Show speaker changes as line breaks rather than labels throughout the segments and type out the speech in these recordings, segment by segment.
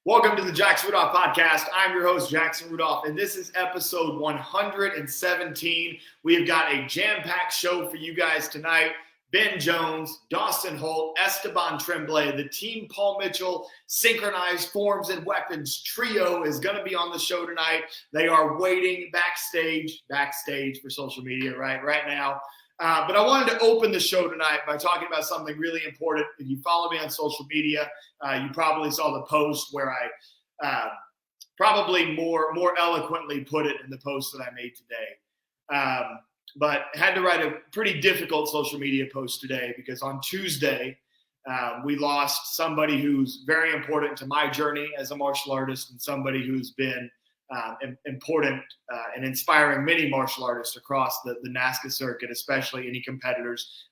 Welcome to the Jackson Rudolph Podcast. I'm your host, Jackson Rudolph, and this is episode 117. We've got a jam-packed show for you guys tonight. Ben Jones, Dawson Holt, Esteban Tremblay, the Team Paul Mitchell Synchronized Forms and Weapons trio is going to be on the show tonight. They are waiting backstage for social media right now. But I wanted to open the show tonight by talking about something really important. If you follow me on social media, you probably saw the post where I probably more eloquently put it in the post that I made today. But had to write a pretty difficult social media post today because on Tuesday, we lost somebody who's very important to my journey as a martial artist and somebody who's been important and inspiring many martial artists across the NASCA circuit, especially any competitors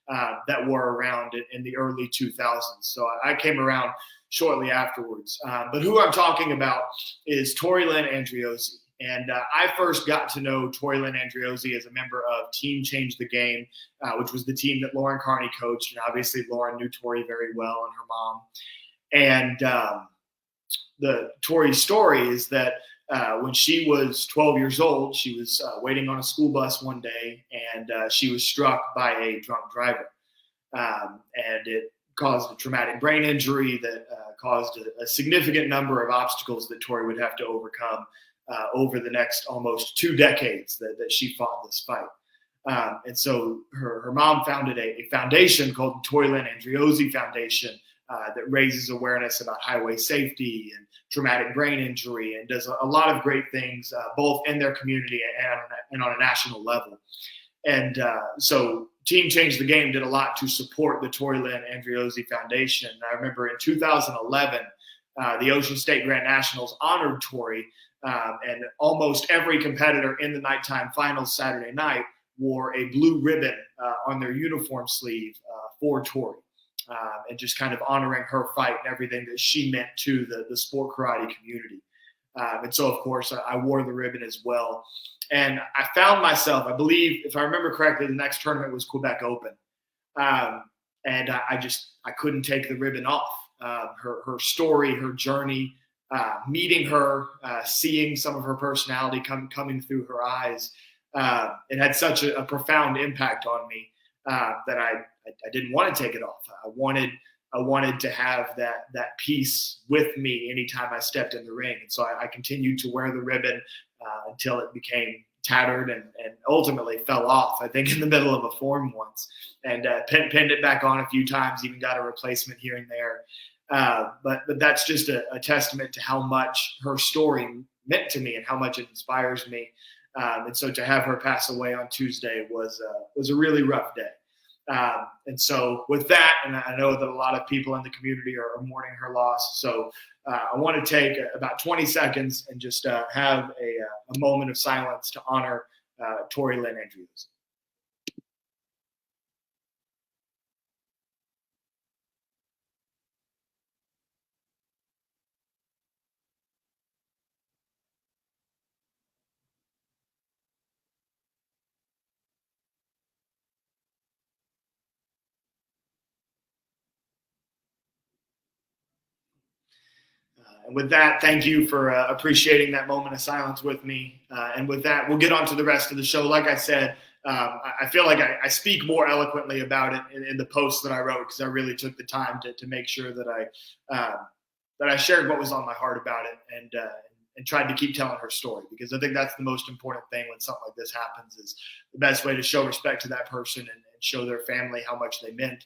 that were around in the early 2000s. So I came around shortly afterwards. But who I'm talking about is Tori Lynn Andriozzi. And I first got to know Tori Lynn Andriozzi as a member of Team Change the Game, which was the team that Lauren Carney coached. And obviously Lauren knew Tori very well and her mom. And the Tori's story is that when she was 12 years old, she was waiting on a school bus one day, and she was struck by a drunk driver. And it caused a traumatic brain injury that caused a significant number of obstacles that Tori would have to overcome over the next almost 2 decades that she fought this fight. And so her mom founded a foundation called the Tori Lynn Andriozzi Foundation that raises awareness about highway safety and traumatic brain injury and does a lot of great things both in their community and on a national level. And so Team Change the Game did a lot to support the Tori Lynn Andriozzi Foundation. I remember in 2011, the Ocean State Grand Nationals honored Tori, and almost every competitor in the nighttime finals Saturday night wore a blue ribbon on their uniform sleeve for Tori. And just kind of honoring her fight and everything that she meant to the sport karate community. And so, of course, I wore the ribbon as well. And I found myself, I believe, if I remember correctly, the next tournament was Quebec Open. And I couldn't take the ribbon off. Her story, her journey, meeting her, seeing some of her personality coming through her eyes, it had such a profound impact on me that I didn't want to take it off. I wanted to have that piece with me anytime I stepped in the ring. And so I continued to wear the ribbon until it became tattered and ultimately fell off, I think, in the middle of a form once, and pinned it back on a few times, even got a replacement here and there. But that's just a testament to how much her story meant to me and how much it inspires me. And so to have her pass away on Tuesday was a really rough day. And so with that, and I know that a lot of people in the community are mourning her loss. So I want to take about 20 seconds and just have a moment of silence to honor Tori Lynn Andriozzi. And with that, thank you for appreciating that moment of silence with me. And with that, we'll get on to the rest of the show. Like I said, I feel like I speak more eloquently about it in the post that I wrote because I really took the time to make sure that I shared what was on my heart about it and tried to keep telling her story, because I think that's the most important thing when something like this happens. Is the best way to show respect to that person and show their family how much they meant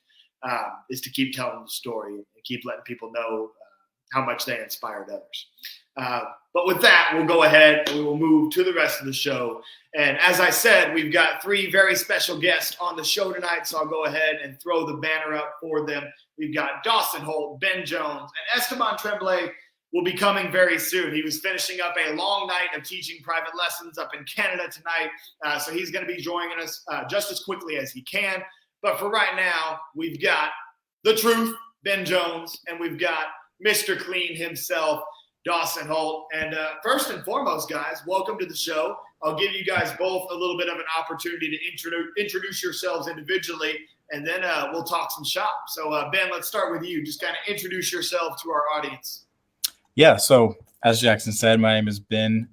is to keep telling the story and keep letting people know how much they inspired others. But with that, we'll go ahead and we will move to the rest of the show. And as I said, we've got 3 very special guests on the show tonight, so I'll go ahead and throw the banner up for them. We've got Dawson Holt, Ben Jones, and Esteban Tremblay will be coming very soon. He was finishing up a long night of teaching private lessons up in Canada tonight, so he's going to be joining us just as quickly as he can. But for right now, we've got the truth, Ben Jones, and we've got Mr. Clean himself, Dawson Holt. And first and foremost, guys, welcome to the show. I'll give you guys both a little bit of an opportunity to introduce yourselves individually, and then we'll talk some shop. So, Ben, let's start with you. Just kind of introduce yourself to our audience.
Yeah, so as Jackson said, my name is Ben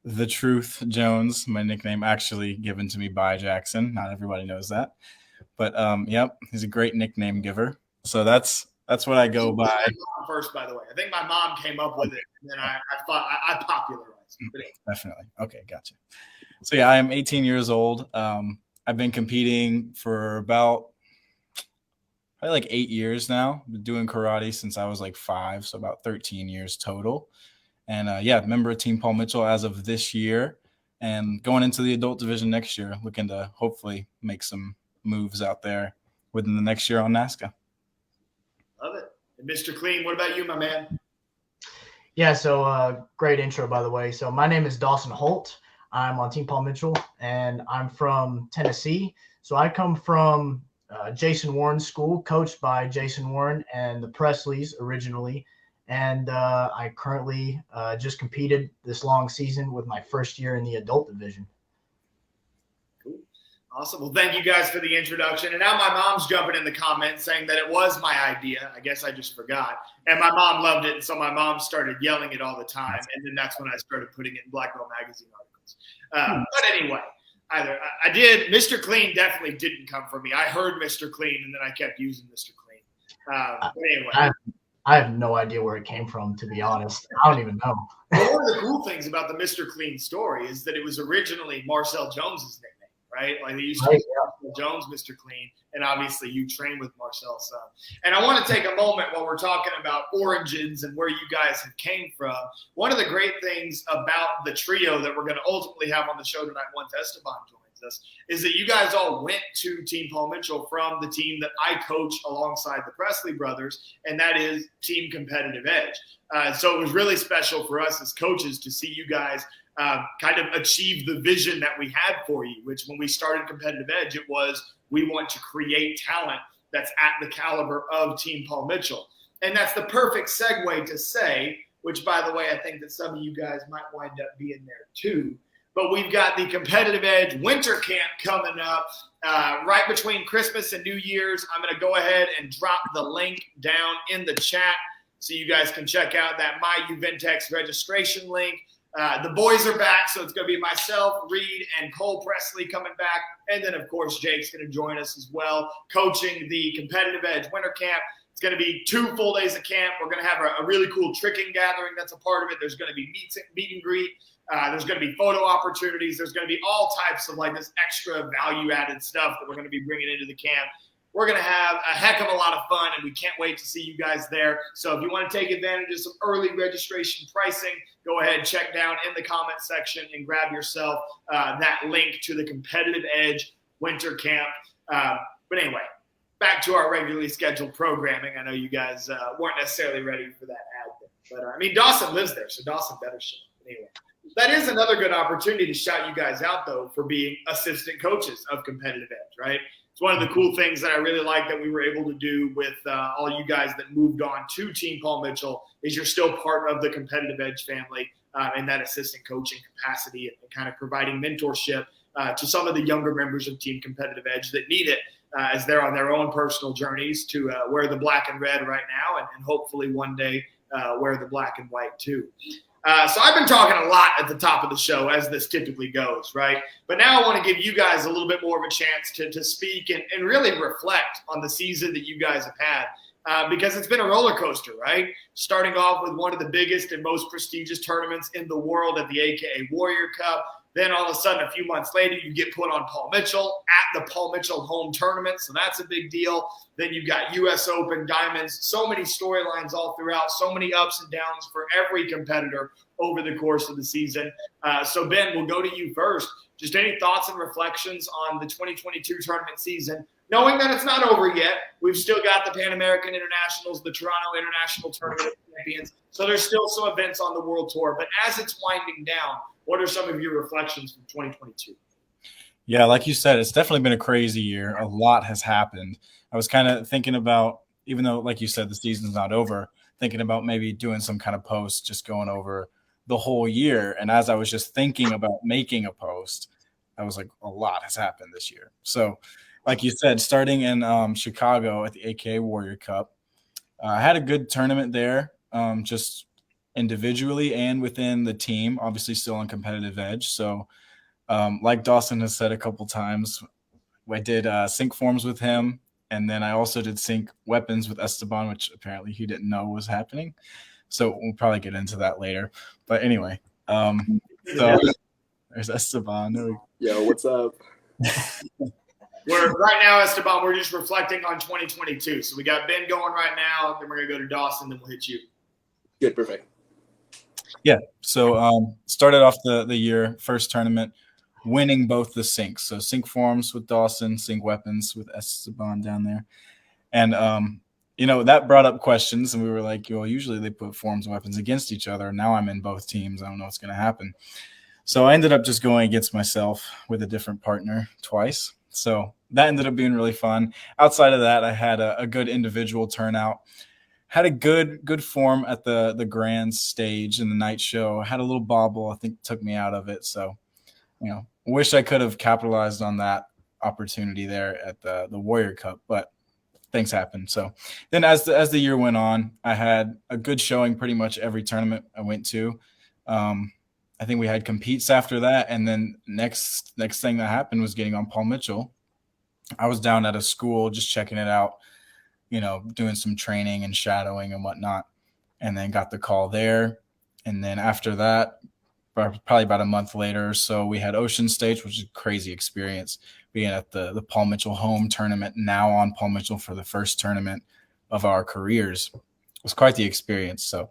the Truth Jones. My nickname actually given to me by Jackson. Not everybody knows that. But yep, he's a great nickname giver. So that's what I go by.
My mom first, by the way. I think my mom came up with it, and then I popularized it.
Definitely. Okay, gotcha. So yeah, I am 18 years old. I've been competing for about probably like 8 years now. Been doing karate since I was like 5, so about 13 years total. And yeah, member of Team Paul Mitchell as of this year, and going into the adult division next year, looking to hopefully make some moves out there within the next year on NASCA.
Love it. And Mr. Clean, what about you, my man?
Yeah, so great intro, by the way. So my name is Dawson Holt. I'm on Team Paul Mitchell, and I'm from Tennessee. So I come from Jason Warren's school, coached by Jason Warren and the Presleys originally. And I currently just competed this long season with my first year in the adult division.
Cool. Awesome. Well, thank you guys for the introduction. And now my mom's jumping in the comments saying that it was my idea. I guess I just forgot. And my mom loved it. And so my mom started yelling it all the time. And then that's when I started putting it in Black Belt Magazine articles. But anyway, I did. Mr. Clean definitely didn't come from me. I heard Mr. Clean, and then I kept using Mr. Clean. But anyway.
I have no idea where it came from, to be honest. I don't even know.
Well, one of the cool things about the Mr. Clean story is that it was originally Marcel Jones's nickname, right? Like they used to call Jones Mr. Clean, and obviously you train with Marcel's son. And I want to take a moment while we're talking about origins and where you guys have came from. One of the great things about the trio that we're going to ultimately have on the show tonight once Esteban joins us is that you guys all went to Team Paul Mitchell from the team that I coach alongside the Presley brothers, and that is Team Competitive Edge. So it was really special for us as coaches to see you guys kind of achieve the vision that we had for you, which when we started Competitive Edge, it was we want to create talent that's at the caliber of Team Paul Mitchell. And that's the perfect segue to say, which by the way, I think that some of you guys might wind up being there too, but we've got the Competitive Edge Winter Camp coming up right between Christmas and New Year's. I'm going to go ahead and drop the link down in the chat so you guys can check out that My Juventex registration link. The boys are back, so it's going to be myself, Reed, and Cole Presley coming back. And then, of course, Jake's going to join us as well, coaching the Competitive Edge Winter Camp. It's going to be 2 full days of camp. We're going to have a really cool tricking gathering that's a part of it. There's going to be meet and greet. There's going to be photo opportunities. There's going to be all types of like this extra value-added stuff that we're going to be bringing into the camp. We're going to have a heck of a lot of fun, and we can't wait to see you guys there. So if you want to take advantage of some early registration pricing, go ahead, check down in the comment section and grab yourself that link to the Competitive Edge Winter Camp. But anyway, back to our regularly scheduled programming. I know you guys weren't necessarily ready for that ad, but I mean, Dawson lives there, so Dawson better show. Anyway. That is another good opportunity to shout you guys out, though, for being assistant coaches of Competitive Edge, right? It's one of the cool things that I really like that we were able to do with all you guys that moved on to Team Paul Mitchell is you're still part of the Competitive Edge family in that assistant coaching capacity and kind of providing mentorship to some of the younger members of Team Competitive Edge that need it as they're on their own personal journeys to wear the black and red right now and hopefully one day wear the black and white too. So I've been talking a lot at the top of the show, as this typically goes, right? But now I want to give you guys a little bit more of a chance to speak and really reflect on the season that you guys have had because it's been a roller coaster, right? Starting off with one of the biggest and most prestigious tournaments in the world at the AKA Warrior Cup. Then all of a sudden, a few months later, you get put on Paul Mitchell at the Paul Mitchell home tournament. So that's a big deal. Then you've got U.S. Open, Diamonds, so many storylines all throughout, so many ups and downs for every competitor over the course of the season. So, Ben, we'll go to you first. Just any thoughts and reflections on the 2022 tournament season, knowing that it's not over yet. We've still got the Pan American Internationals, the Toronto International Tournament of Champions. So there's still some events on the World Tour. But as it's winding down, what are some of your reflections from 2022?
Yeah, like you said, it's definitely been a crazy year. A lot has happened. I was kind of thinking about, even though, like you said, the season's not over, thinking about maybe doing some kind of post, just going over the whole year. And as I was just thinking about making a post, I was like, a lot has happened this year. So, like you said, starting in Chicago at the AKA Warrior Cup, I had a good tournament there. Just individually and within the team, obviously still on competitive edge. So like Dawson has said a couple times, I did sync forms with him. And then I also did sync weapons with Esteban, which apparently he didn't know was happening. So we'll probably get into that later. But anyway, so there's Esteban.
Yo, what's up?
Right now, Esteban, we're just reflecting on 2022. So we got Ben going right now, then we're going to go to Dawson, then we'll hit you.
Good, perfect.
Yeah, so started off the year, first tournament, winning both the syncs. So sync forms with Dawson, sync weapons with Esteban down there. And, that brought up questions, and we were like, well, usually they put forms and weapons against each other. Now I'm in both teams. I don't know what's going to happen. So I ended up just going against myself with a different partner twice. So that ended up being really fun. Outside of that, I had a good individual turnout. Had a good form at the grand stage in the night show. Had a little bobble, I think took me out of it. So, wish I could have capitalized on that opportunity there at the Warrior Cup, but things happened. So then as the year went on, I had a good showing pretty much every tournament I went to. I think we had competes after that. And then next thing that happened was getting on Paul Mitchell. I was down at a school just checking it out, doing some training and shadowing and whatnot, and then got the call there. And then after that, probably about a month later or so, we had Ocean Stage, which is a crazy experience, being at the Paul Mitchell home tournament, now on Paul Mitchell for the first tournament of our careers. It was quite the experience. So,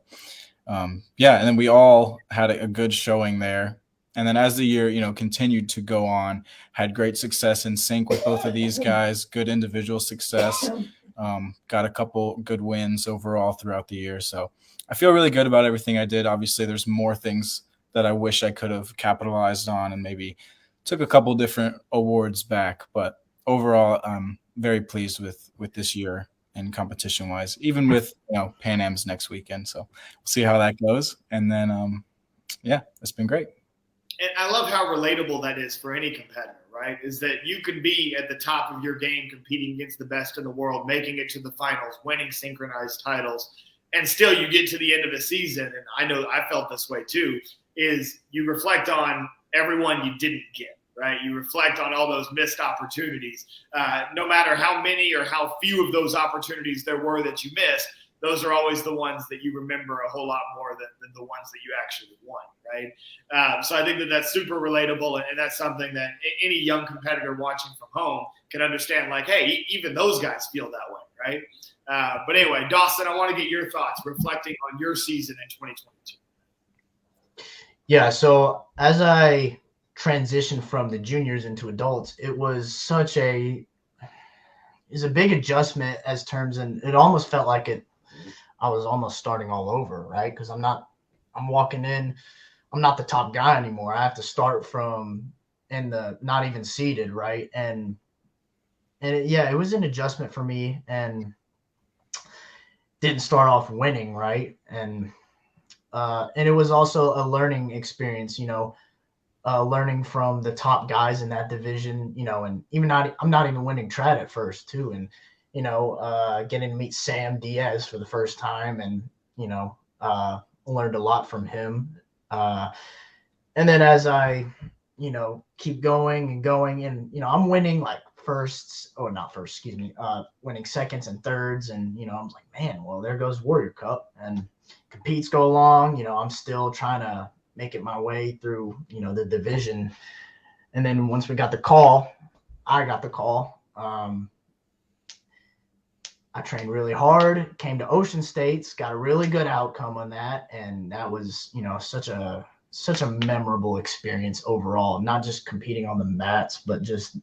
and then we all had a good showing there. And then as the year, continued to go on, had great success in sync with both of these guys, good individual success, got a couple good wins overall throughout the year. So I feel really good about everything I did. Obviously, there's more things that I wish I could have capitalized on and maybe took a couple different awards back. But overall, I'm very pleased with this year and competition-wise, even with Pan Am's next weekend. So we'll see how that goes. And then, it's been great.
And I love how relatable that is for any competitor, right? Is that you can be at the top of your game competing against the best in the world, making it to the finals, winning synchronized titles, and still you get to the end of the season, and I know I felt this way too, is you reflect on everyone you didn't get, right? You reflect on all those missed opportunities. No matter how many or how few of those opportunities there were that you missed, those are always the ones that you remember a whole lot more than the ones that you actually won, right? So I think that's super relatable, and that's something that any young competitor watching from home can understand, like, hey, even those guys feel that way, right? But anyway, Dawson, I want to get your thoughts reflecting on your season in 2022.
Yeah, so as I transitioned from the juniors into adults, it was a big adjustment as terms, and it almost felt like I was almost starting all over, right? Because I'm walking in, I'm not the top guy anymore. I have to start from in the not even seated, right? And it was an adjustment for me, and didn't start off winning, right? And it was also a learning experience, learning from the top guys in that division, and I'm not even winning trad at first too. And, getting to meet Sam Diaz for the first time, and, learned a lot from him. And then as I, keep going and going, and, I'm winning like winning seconds and thirds. And, I was like, man, well, there goes Warrior Cup, and competes go along. I'm still trying to make it my way through, the division. And then once I got the call, I trained really hard, came to Ocean States, got a really good outcome on that. And that was, such a memorable experience overall, not just competing on the mats, but just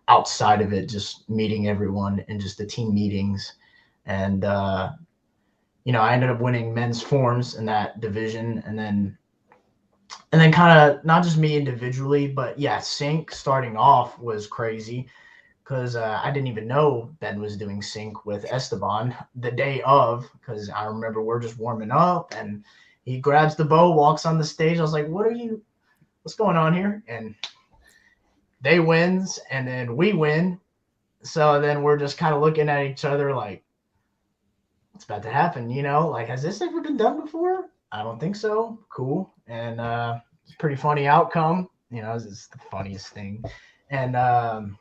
outside of it, just meeting everyone and just the team meetings. And, I ended up winning men's forms in that division. And then kind of not just me individually, but sync starting off was crazy, because I didn't even know Ben was doing sync with Esteban the day of, because I remember we're just warming up and he grabs the bow, walks on the stage. I was like, what's going on here? And they wins, and then we win. So then we're just kind of looking at each other like, what's about to happen? Like, has this ever been done before? I don't think so. Cool. And it's a pretty funny outcome. It's the funniest thing. And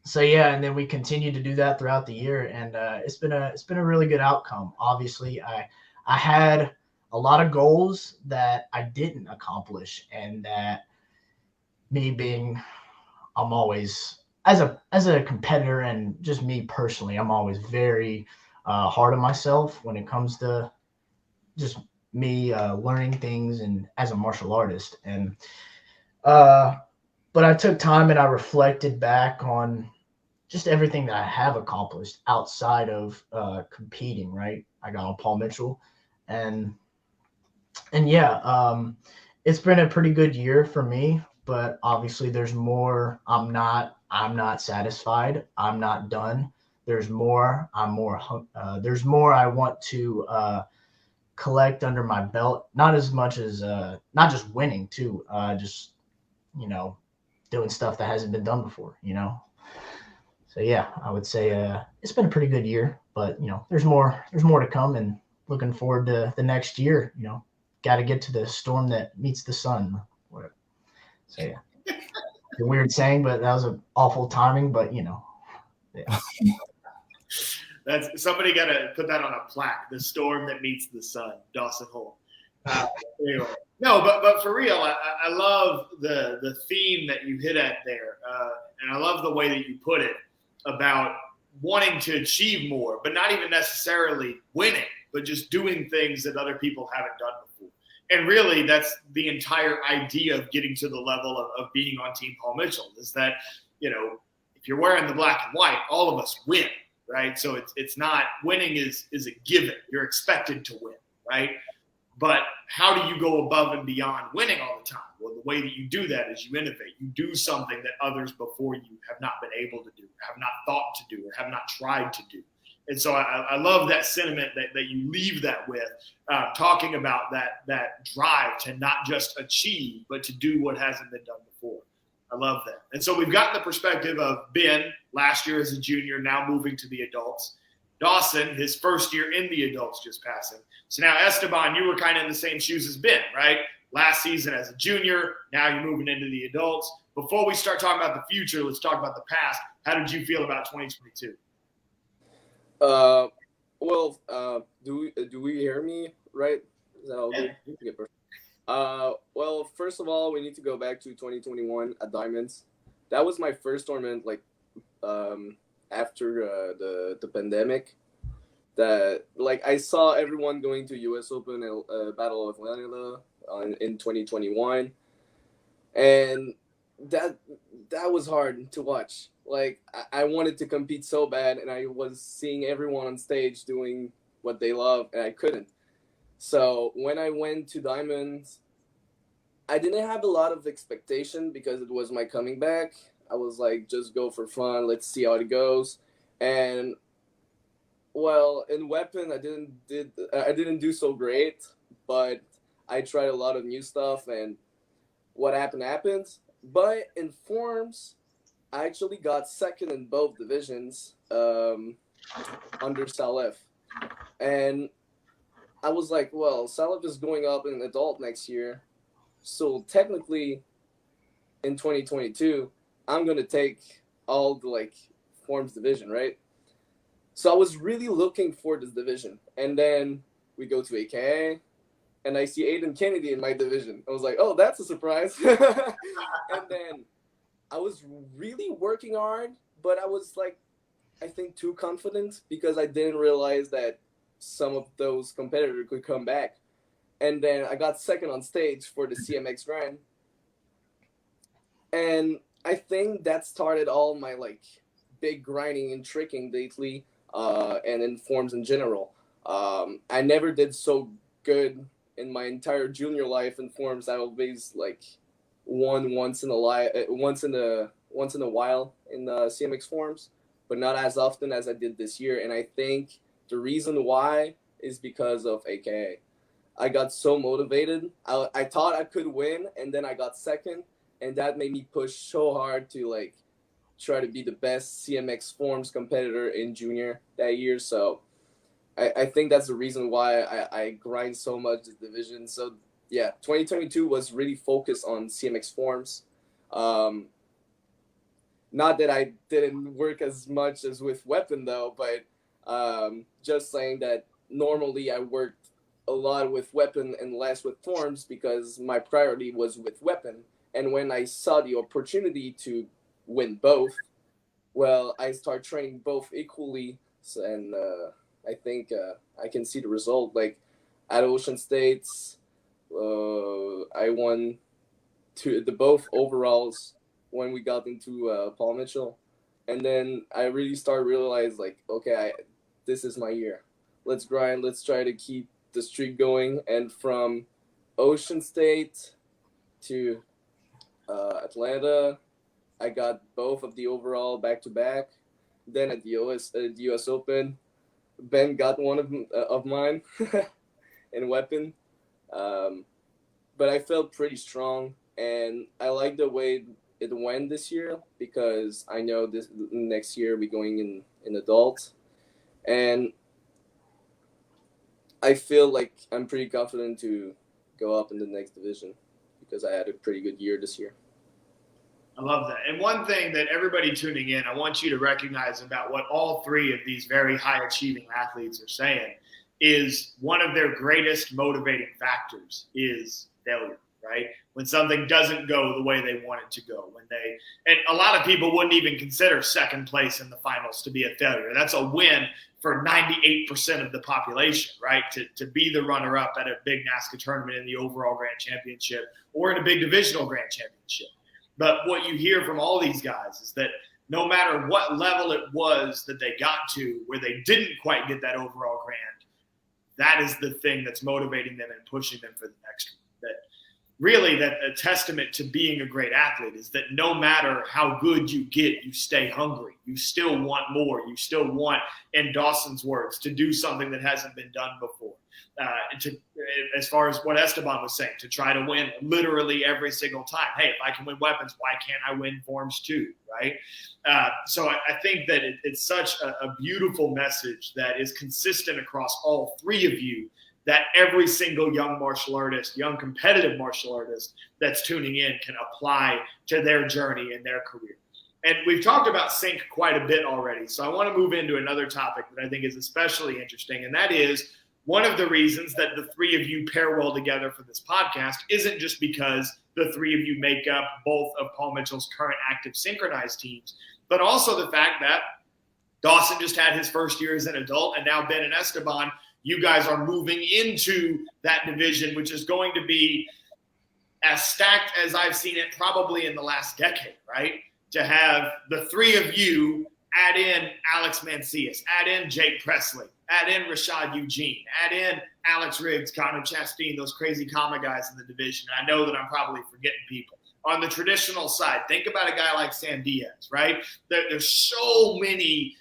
so yeah, and then we continued to do that throughout the year, and it's been a really good outcome. Obviously, I had a lot of goals that I didn't accomplish, and that me being, I'm always as a competitor, and just me personally, I'm always very hard on myself when it comes to just me learning things and as a martial artist. And but I took time and I reflected back on just everything that I have accomplished outside of competing, right? I got on Paul Mitchell, and yeah, it's been a pretty good year for me, but obviously there's more. I'm not satisfied. I'm not done. There's more. There's more I want to collect under my belt. Not as much as not just winning too. Just doing stuff that hasn't been done before. So yeah, I would say it's been a pretty good year, but there's more to come, and looking forward to the next year. Got to get to the storm that meets the sun. Whatever. So yeah, it's a weird saying, but that was an awful timing. But yeah.
That's somebody got to put that on a plaque. The storm that meets the sun, Dawson Holt. Anyway, no, but for real, I love the theme that you hit at there, and I love the way that you put it about wanting to achieve more, but not even necessarily winning, but just doing things that other people haven't done before. And really, that's the entire idea of getting to the level of being on Team Paul Mitchell, is that, if you're wearing the black and white, all of us win, right? So it's not, winning is a given. You're expected to win, right? But how do you go above and beyond winning all the time? Well, the way that you do that is you innovate. You do something that others before you have not been able to do, have not thought to do, or have not tried to do. And so I love that sentiment that you leave that with, talking about that drive to not just achieve, but to do what hasn't been done before. I love that. And so we've gotten the perspective of Ben, last year as a junior, now moving to the adults. Dawson, his first year in the adults, just passing. So now, Esteban, you were kind of in the same shoes as Ben, right? Last season as a junior, now you're moving into the adults. Before we start talking about the future, let's talk about the past. How did you feel about 2022?
Do we hear me right? Is that all good? Yeah, perfect. Well, first of all, we need to go back to 2021 at Diamonds. That was my first tournament, after the pandemic. That I saw everyone going to U.S. Open and Battle of Manila in 2021, and that was hard to watch. I wanted to compete so bad, and I was seeing everyone on stage doing what they love, and I couldn't. So when I went to Diamonds, I didn't have a lot of expectation because it was my coming back. I was like, just go for fun. Let's see how it goes. And well, in Weapon, I didn't do so great, but I tried a lot of new stuff, and what happened. But in Forms, I actually got second in both divisions under Salif. And I was like, well, Salif is going up in adult next year. So technically, in 2022, I'm going to take all the Forms division, right? So I was really looking for this division. And then we go to AKA, and I see Aiden Kennedy in my division. I was like, oh, that's a surprise. And then I was really working hard, but I was I think too confident because I didn't realize that some of those competitors could come back. And then I got second on stage for the CMX Grand. And I think that started all my big grinding and tricking lately, and in Forms in general. I never did so good in my entire junior life in Forms. I always won once in a while in the CMX Forms, but not as often as I did this year. And I think the reason why is because of AKA. I got so motivated. I thought I could win, and then I got second, and that made me push so hard to try to be the best CMX Forms competitor in junior that year. So I think that's the reason why I grind so much this division. So yeah, 2022 was really focused on CMX forms. Not that I didn't work as much as with weapon though, but just saying that normally I worked a lot with weapon and less with forms because my priority was with weapon. And when I saw the opportunity to win both, well, I start training both equally, and I think I can see the result. Like at Ocean States, I won the both overalls when we got into Paul Mitchell, and then I really started realize like, okay, this is my year. Let's grind. Let's try to keep the streak going. And from Ocean State to Atlanta, I got both of the overall back to back. Then at the US Open, Ben got one of mine in weapon, but I felt pretty strong, and I like the way it went this year because I know this next year we're going in adult, and I feel like I'm pretty confident to go up in the next division because I had a pretty good year this year.
I love that. And one thing that everybody tuning in, I want you to recognize about what all three of these very high achieving athletes are saying is one of their greatest motivating factors is failure, right? When something doesn't go the way they want it to go, and a lot of people wouldn't even consider second place in the finals to be a failure. That's a win for 98% of the population, right? To be the runner up at a big NASCAR tournament in the overall grand championship or in a big divisional grand championship. But what you hear from all these guys is that no matter what level it was that they got to where they didn't quite get that overall grand, that is the thing that's motivating them and pushing them for the next one. That really that a testament to being a great athlete is that no matter how good you get, you stay hungry. You still want more. You still want, in Dawson's words, to do something that hasn't been done before. As far as what Esteban was saying, to try to win literally every single time. Hey, if I can win weapons, why can't I win forms too, right? So I think that it's such a beautiful message that is consistent across all three of you, that every single young martial artist, young competitive martial artist that's tuning in can apply to their journey and their career. And we've talked about sync quite a bit already, so I want to move into another topic that I think is especially interesting, and that is one of the reasons that the three of you pair well together for this podcast isn't just because the three of you make up both of Paul Mitchell's current active synchronized teams, but also the fact that Dawson just had his first year as an adult, and now Ben and Esteban, you guys are moving into that division, which is going to be as stacked as I've seen it probably in the last decade, right? To have the three of you add in Alex Mancias, add in Jake Presley, add in Rashad Eugene, add in Alex Riggs, Connor Chastain, those crazy Kama guys in the division. I know that I'm probably forgetting people. On the traditional side, think about a guy like Sam Diaz, right? There's so many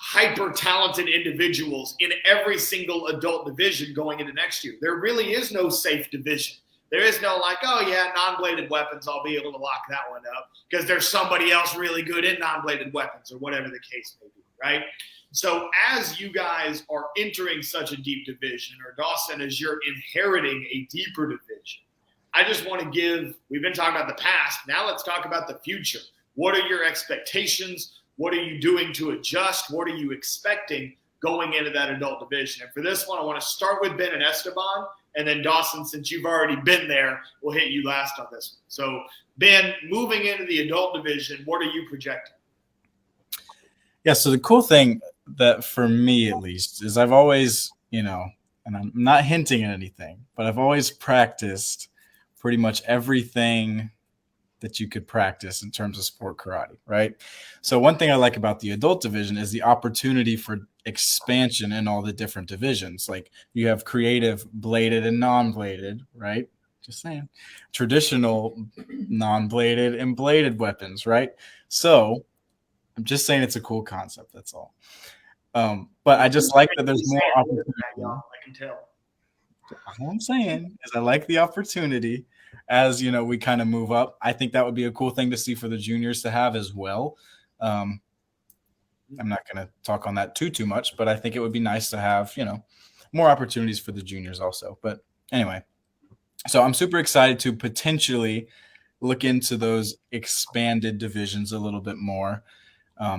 hyper-talented individuals in every single adult division going into next year. There really is no safe division. There is no like, oh, yeah, non-bladed weapons, I'll be able to lock that one up because there's somebody else really good in non-bladed weapons or whatever the case may be, right? So as you guys are entering such a deep division, or Dawson, as you're inheriting a deeper division, I just want to give – we've been talking about the past. Now let's talk about the future. What are your expectations? What are you doing to adjust? What are you expecting going into that adult division? And for this one, I want to start with Ben and Esteban. And then Dawson, since you've already been there, we'll hit you last on this one. So, Ben, moving into the adult division, what are you projecting?
Yeah, so the cool thing that for me at least is I've always, and I'm not hinting at anything, but I've always practiced pretty much everything that you could practice in terms of sport karate, right? So one thing I like about the adult division is the opportunity for expansion in all the different divisions. Like you have creative, bladed, and non-bladed, right? Just saying. Traditional, non-bladed, and bladed weapons, right? So I'm just saying it's a cool concept, that's all. But I just like that there's more opportunity.
I can tell.
All I'm saying is I like the opportunity as, we kind of move up. I think that would be a cool thing to see for the juniors to have as well. I'm not going to talk on that too much, but I think it would be nice to have, more opportunities for the juniors also. But anyway, so I'm super excited to potentially look into those expanded divisions a little bit more.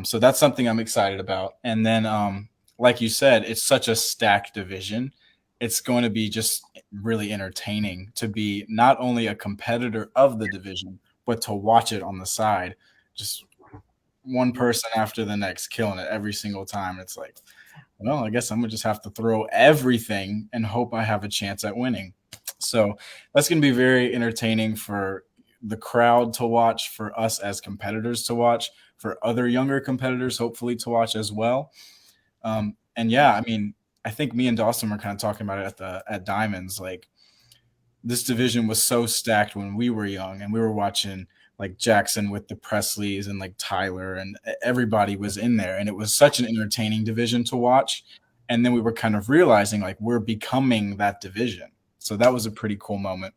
So that's something I'm excited about. And then, like you said, it's such a stacked division. It's going to be just really entertaining to be not only a competitor of the division, but to watch it on the side. Just one person after the next killing it every single time. It's like, well, I guess I'm going to just have to throw everything and hope I have a chance at winning. So that's going to be very entertaining for the crowd to watch, for us as competitors to watch, for other younger competitors hopefully to watch as well. And yeah, I mean, I think me and Dawson were kind of talking about it at Diamonds. Like, this division was so stacked when we were young, and we were watching like Jackson with the Presleys and like Tyler, and everybody was in there, and it was such an entertaining division to watch. And then we were kind of realizing like we're becoming that division. So that was a pretty cool moment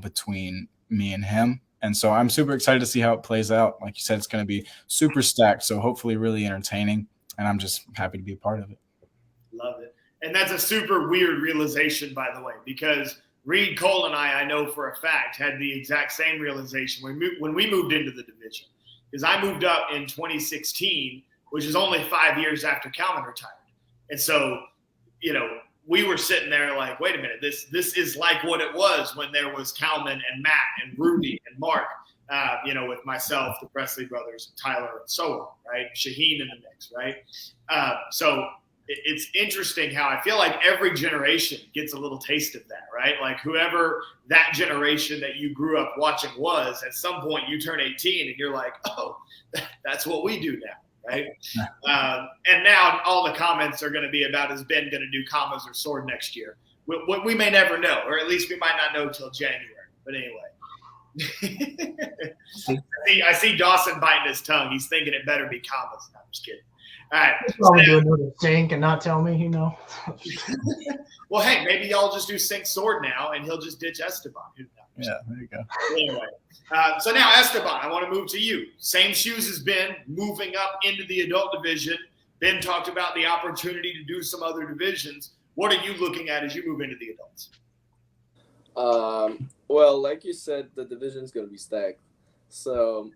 between me and him. And so I'm super excited to see how it plays out. Like you said, it's going to be super stacked, so hopefully really entertaining. And I'm just happy to be a part of it.
Love it. And that's a super weird realization, by the way, because Reed Cole and I know for a fact, had the exact same realization when we moved into the division. Because I moved up in 2016, which is only 5 years after Calvin retired. And so, we were sitting there like, wait a minute, this is like what it was when there was Calvin and Matt and Rudy and Mark, with myself, the Presley brothers, Tyler, and so on, right? Shaheen in the mix, right? So it's interesting how I feel like every generation gets a little taste of that, right? Like whoever that generation that you grew up watching was, at some point you turn 18 and you're like, oh, that's what we do now, right? And now all the comments are going to be about, is Ben going to do commas or sword next year? We may never know, or at least we might not know till January. But anyway. I see Dawson biting his tongue. He's thinking it better be commas. No, I'm just kidding. All right.
Probably do another sync and not tell me,
Well, hey, maybe y'all just do sync sword now, and he'll just ditch Esteban.
Yeah, there you go.
Anyway, so now Esteban, I want to move to you. Same shoes as Ben, moving up into the adult division. Ben talked about the opportunity to do some other divisions. What are you looking at as you move into the adults?
Well, like you said, the division's going to be stacked. So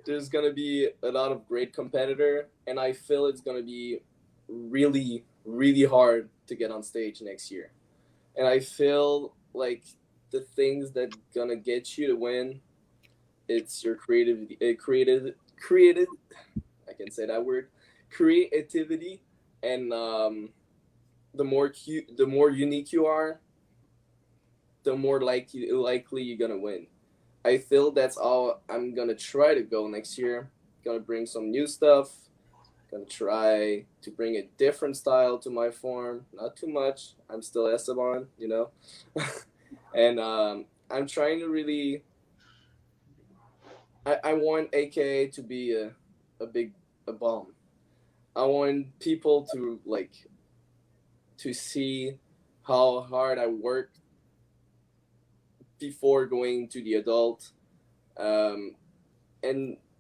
there's going to be a lot of great competitor, and I feel it's going to be really, really hard to get on stage next year. And I feel like the things that going to get you to win, it's your creativity, I can say that word, creativity, and the more unique you are, the more likely you're going to win. I feel that's all I'm going to try to go next year. Going to bring some new stuff. Going to try to bring a different style to my form. Not too much. I'm still Esteban, And I'm trying to really... I want AKA to be a bomb. I want people to see how hard I work before going to the adult, and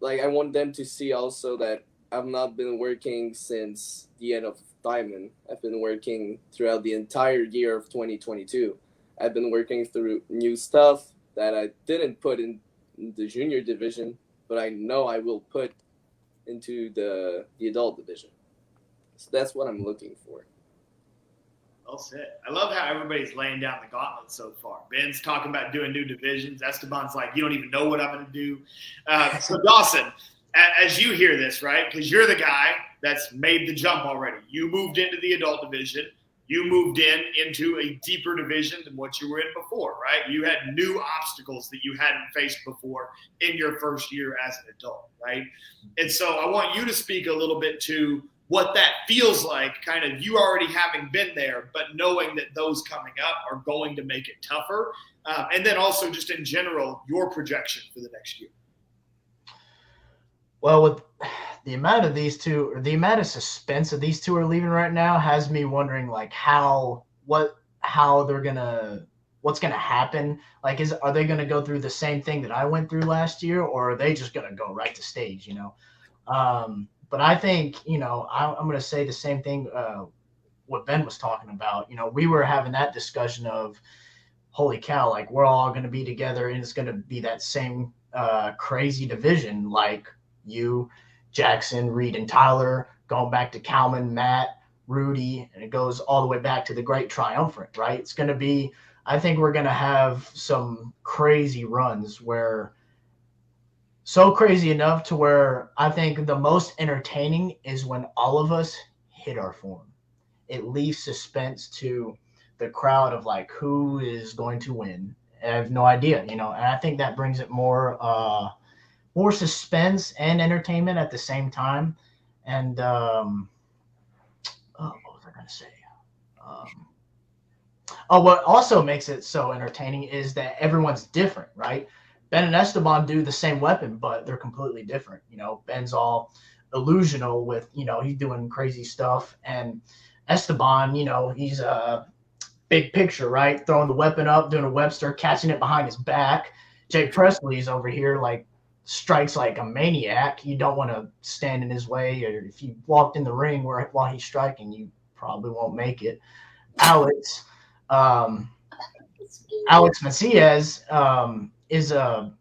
I want them to see also that I've not been working since the end of Diamond. I've been working throughout the entire year of 2022. I've been working through new stuff that I didn't put in the junior division, but I know I will put into the adult division. So that's what I'm looking for.
Well said. I love how everybody's laying down the gauntlet so far. Ben's talking about doing new divisions. Esteban's like, you don't even know what I'm going to do. So Dawson, as you hear this, right, because you're the guy that's made the jump already. You moved into the adult division. You moved into a deeper division than what you were in before, right? You had new obstacles that you hadn't faced before in your first year as an adult, right? And so I want you to speak a little bit to what that feels like, kind of you already having been there, but knowing that those coming up are going to make it tougher. And then also just in general, your projection for the next year.
Well, with the amount of these two, or the amount of suspense that these two are leaving right now, has me wondering like what's gonna happen. Like, are they gonna go through the same thing that I went through last year, or are they just gonna go right to stage? But I think, I'm going to say the same thing what Ben was talking about. We were having that discussion of, holy cow, like we're all going to be together and it's going to be that same crazy division, like you, Jackson, Reed, and Tyler, going back to Kalman, Matt, Rudy, and it goes all the way back to the Great Triumvirate, right? It's going to be, I think we're going to have some crazy runs where, so crazy enough to where I think the most entertaining is when all of us hit our form. It leaves suspense to the crowd of like who is going to win. I have no idea, and I think that brings it more suspense and entertainment at the same time. And what was I going to say? What also makes it so entertaining is that everyone's different, right? Ben and Esteban do the same weapon, but they're completely different. Ben's all illusional with, he's doing crazy stuff. And Esteban, he's a big picture, right? Throwing the weapon up, doing a Webster, catching it behind his back. Jake Presley's over here, like, strikes like a maniac. You don't want to stand in his way. Or if you walked in the ring while he's striking, you probably won't make it. Alex Macias is a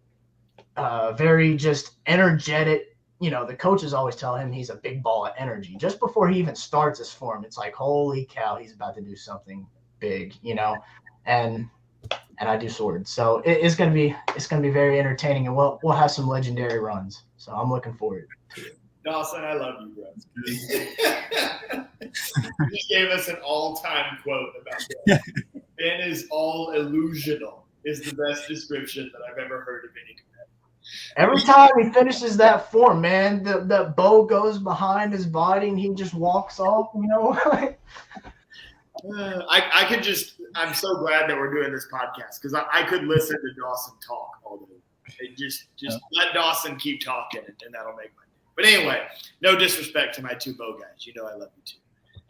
very just energetic. The coaches always tell him he's a big ball of energy. Just before he even starts his form, it's like, holy cow, he's about to do something big, and I do swords. So it's gonna be very entertaining, and we'll have some legendary runs. So I'm looking forward to it.
Dawson, I love you, bro. He gave us an all-time quote about that. Ben is all illusional is the best description that I've ever heard of any competitor.
Every time he finishes that form, man, the bow goes behind his body and he just walks off,
I'm so glad that we're doing this podcast because I could listen to Dawson talk all day. Just let Dawson keep talking and that'll make my day. But anyway, no disrespect to my two bow guys. I love you too.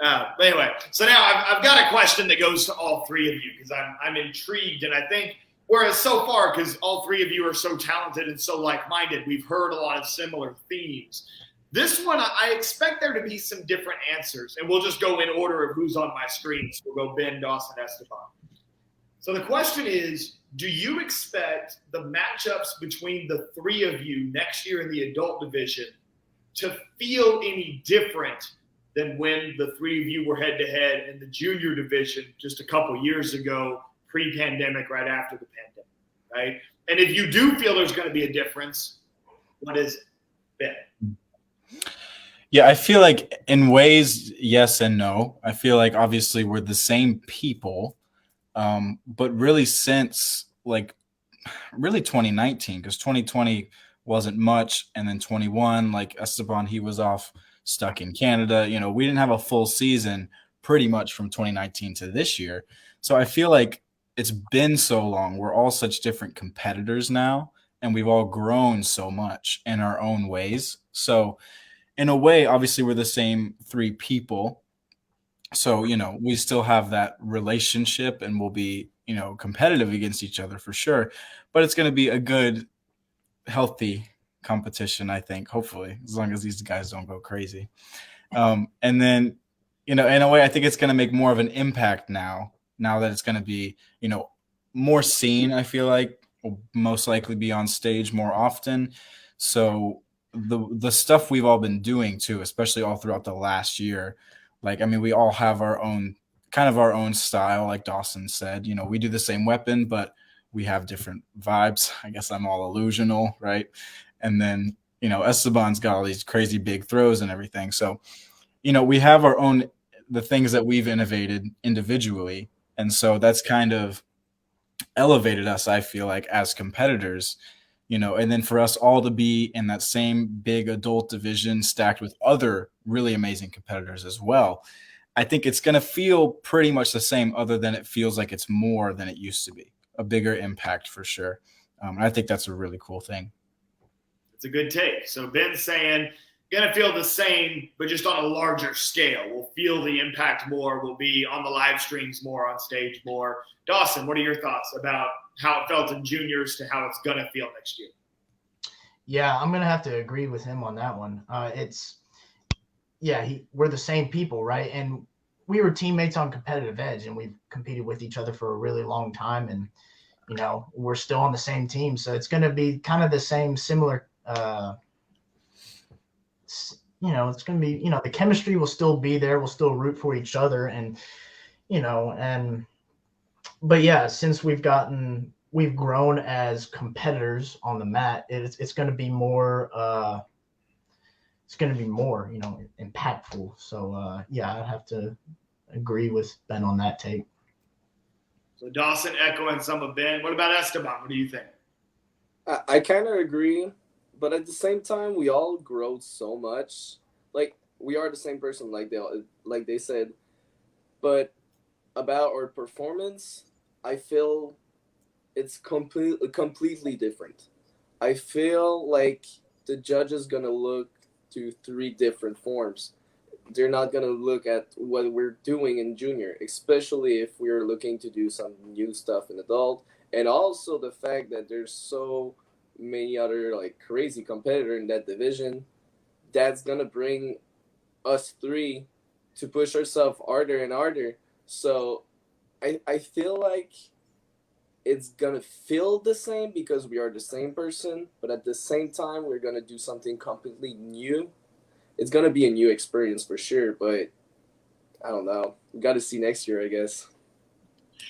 But anyway, so now I've got a question that goes to all three of you because I'm intrigued, and I think whereas so far, because all three of you are so talented and so like-minded, we've heard a lot of similar themes. This one, I expect there to be some different answers, and we'll just go in order of who's on my screen. So we'll go Ben, Dawson, Esteban. So the question is, do you expect the matchups between the three of you next year in the adult division to feel any different than when the three of you were head-to-head in the junior division just a couple years ago, pre-pandemic, right after the pandemic, right? And if you do feel there's going to be a difference, what is it, Ben?
Yeah, I feel like in ways, yes and no. I feel like obviously we're the same people, but really since really 2019, because 2020 wasn't much, and then 21, like Esteban, he was off stuck in Canada. We didn't have a full season pretty much from 2019 to this year. So I feel like it's been so long. We're all such different competitors now, and we've all grown so much in our own ways. So in a way, obviously we're the same three people. So, we still have that relationship and we'll be, competitive against each other for sure. But it's going to be a good, healthy competition, I think, hopefully, as long as these guys don't go crazy. And then, in a way, I think it's going to make more of an impact now that it's going to be, more seen. I feel like will most likely be on stage more often. So the stuff we've all been doing too, especially all throughout the last year, we all have our own style, like Dawson said. We do the same weapon, but we have different vibes. I guess I'm all illusional, right? And then, Esteban's got all these crazy big throws and everything. So, we have the things that we've innovated individually. And so that's kind of elevated us, I feel like, as competitors, and then for us all to be in that same big adult division stacked with other really amazing competitors as well. I think it's going to feel pretty much the same, other than it feels like it's more than it used to be. A bigger impact for sure. I think that's a really cool thing.
It's a good take. So Ben's saying, going to feel the same, but just on a larger scale. We'll feel the impact more. We'll be on the live streams more, on stage more. Dawson, what are your thoughts about how it felt in juniors to how it's going to feel next year?
Yeah, I'm going to have to agree with him on that one. It's we're the same people, right? And we were teammates on Competitive Edge, and we've competed with each other for a really long time, and we're still on the same team, so it's going to be kind of the same, similar. It's going to be, the chemistry will still be there. We'll still root for each other, and but yeah, since we've grown as competitors on the mat, it's going to be more. It's going to be more, impactful. So, I'd have to agree with Ben on that take.
So Dawson echoing some of Ben. What about Esteban? What do you think?
I kind of agree, but at the same time, we all grow so much. Like, we are the same person, like they said. But about our performance, I feel it's completely different. I feel like the judge is going to look to 3 different forms. They're not going to look at what we're doing in junior, especially if we're looking to do some new stuff in adult. And also the fact that there's so many other like crazy competitors in that division, that's going to bring us 3 to push ourselves harder and harder. So I feel like it's going to feel the same because we are the same person, but at the same time, we're going to do something completely new. It's going to be a new experience for sure, but I don't know. We got to see next year, I guess.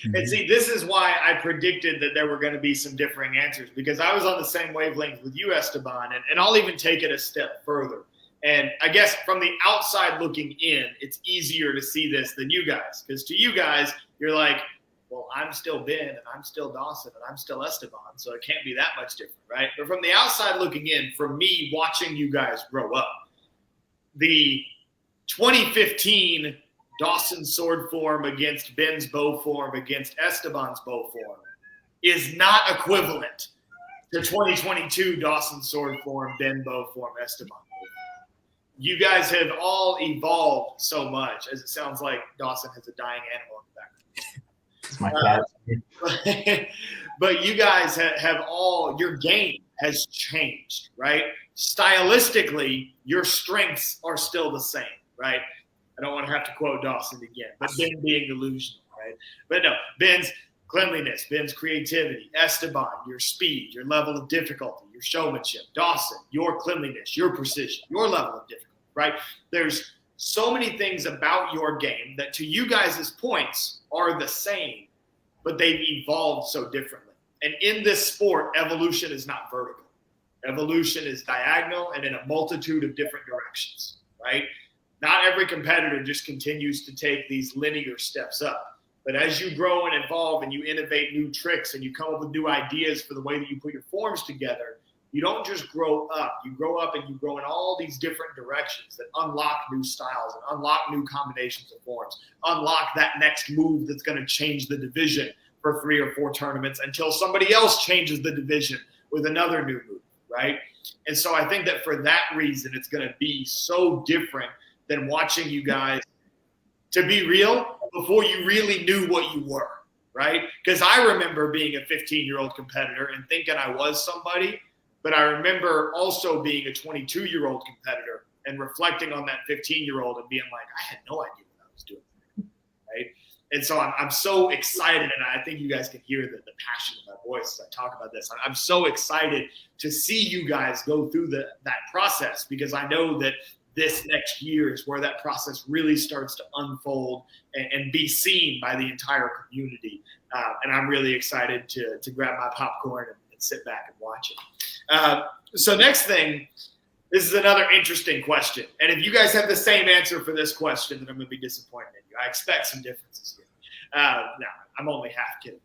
And see, this is why I predicted that there were going to be some differing answers, because I was on the same wavelength with you, Esteban, and I'll even take it a step further. And I guess from the outside looking in, it's easier to see this than you guys, because to you guys, you're like, well, I'm still Ben, and I'm still Dawson, and I'm still Esteban, so it can't be that much different, right? But from the outside looking in, for me, watching you guys grow up, the 2015 Dawson sword form against Ben's bow form against Esteban's bow form is not equivalent to 2022 Dawson sword form, Ben bow form, Esteban. You guys have all evolved so much, as it sounds like Dawson has a dying animal in the background.
It's my cat.
But you guys have all, your game has changed, right? Stylistically, your strengths are still the same, right? I don't want to have to quote Dawson again, but Ben being delusional, right? But no, Ben's cleanliness, Ben's creativity, Esteban, your speed, your level of difficulty, your showmanship, Dawson, your cleanliness, your precision, your level of difficulty, right? There's so many things about your game that to you guys' points are the same, but they've evolved so differently. And in this sport, evolution is not vertical. Evolution is diagonal and in a multitude of different directions, right? Not every competitor just continues to take these linear steps up. But as you grow and evolve and you innovate new tricks and you come up with new ideas for the way that you put your forms together, you don't just grow up. You grow up and you grow in all these different directions that unlock new styles and unlock new combinations of forms, unlock that next move that's going to change the division for 3 or 4 tournaments until somebody else changes the division with another new move, right? And so I think that for that reason, it's going to be so different than watching you guys, to be real, before you really knew what you were, right? Because I remember being a 15-year-old competitor and thinking I was somebody, but I remember also being a 22-year-old competitor and reflecting on that 15-year-old and being like, I had no idea what I was doing, right? And so I'm so excited, and I think you guys can hear the passion in my voice as I talk about this. I'm so excited to see you guys go through that process, because I know that this next year is where that process really starts to unfold and be seen by the entire community. And I'm really excited to grab my popcorn and sit back and watch it. So next thing, this is another interesting question. And if you guys have the same answer for this question, then I'm going to be disappointed in you. I expect some differences here. No, I'm only half kidding.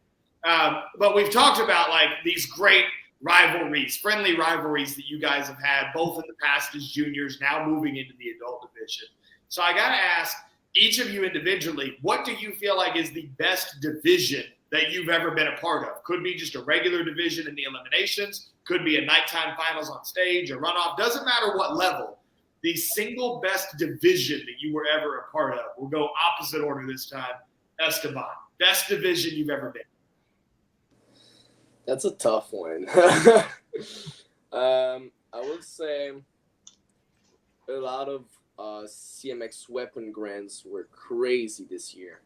But we've talked about like these great rivalries, friendly rivalries that you guys have had both in the past as juniors, now moving into the adult division. So I got to ask each of you individually, what do you feel like is the best division that you've ever been a part of? Could be just a regular division in the eliminations, could be a nighttime finals on stage, a runoff, doesn't matter what level. The single best division that you were ever a part of. We'll go opposite order this time. Esteban, best division you've ever been.
That's a tough one. I would say a lot of CMX weapon grants were crazy this year.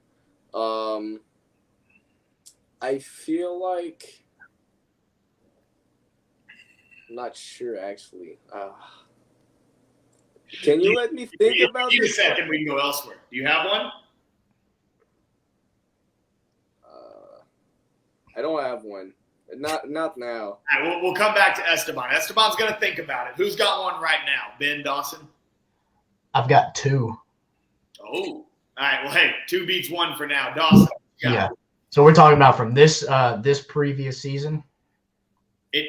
I feel like, I'm not sure actually. Can you let me think about
this?
this?
Give me a second, we can go elsewhere. Do you have one?
I don't have one. Not now.
All right, we'll come back to Esteban. Esteban's going to think about it. Who's got one right now? Ben, Dawson?
I've got 2.
Oh, all right. Well, hey, 2 beats 1 for now. Dawson.
Yeah. So we're talking about from this previous season.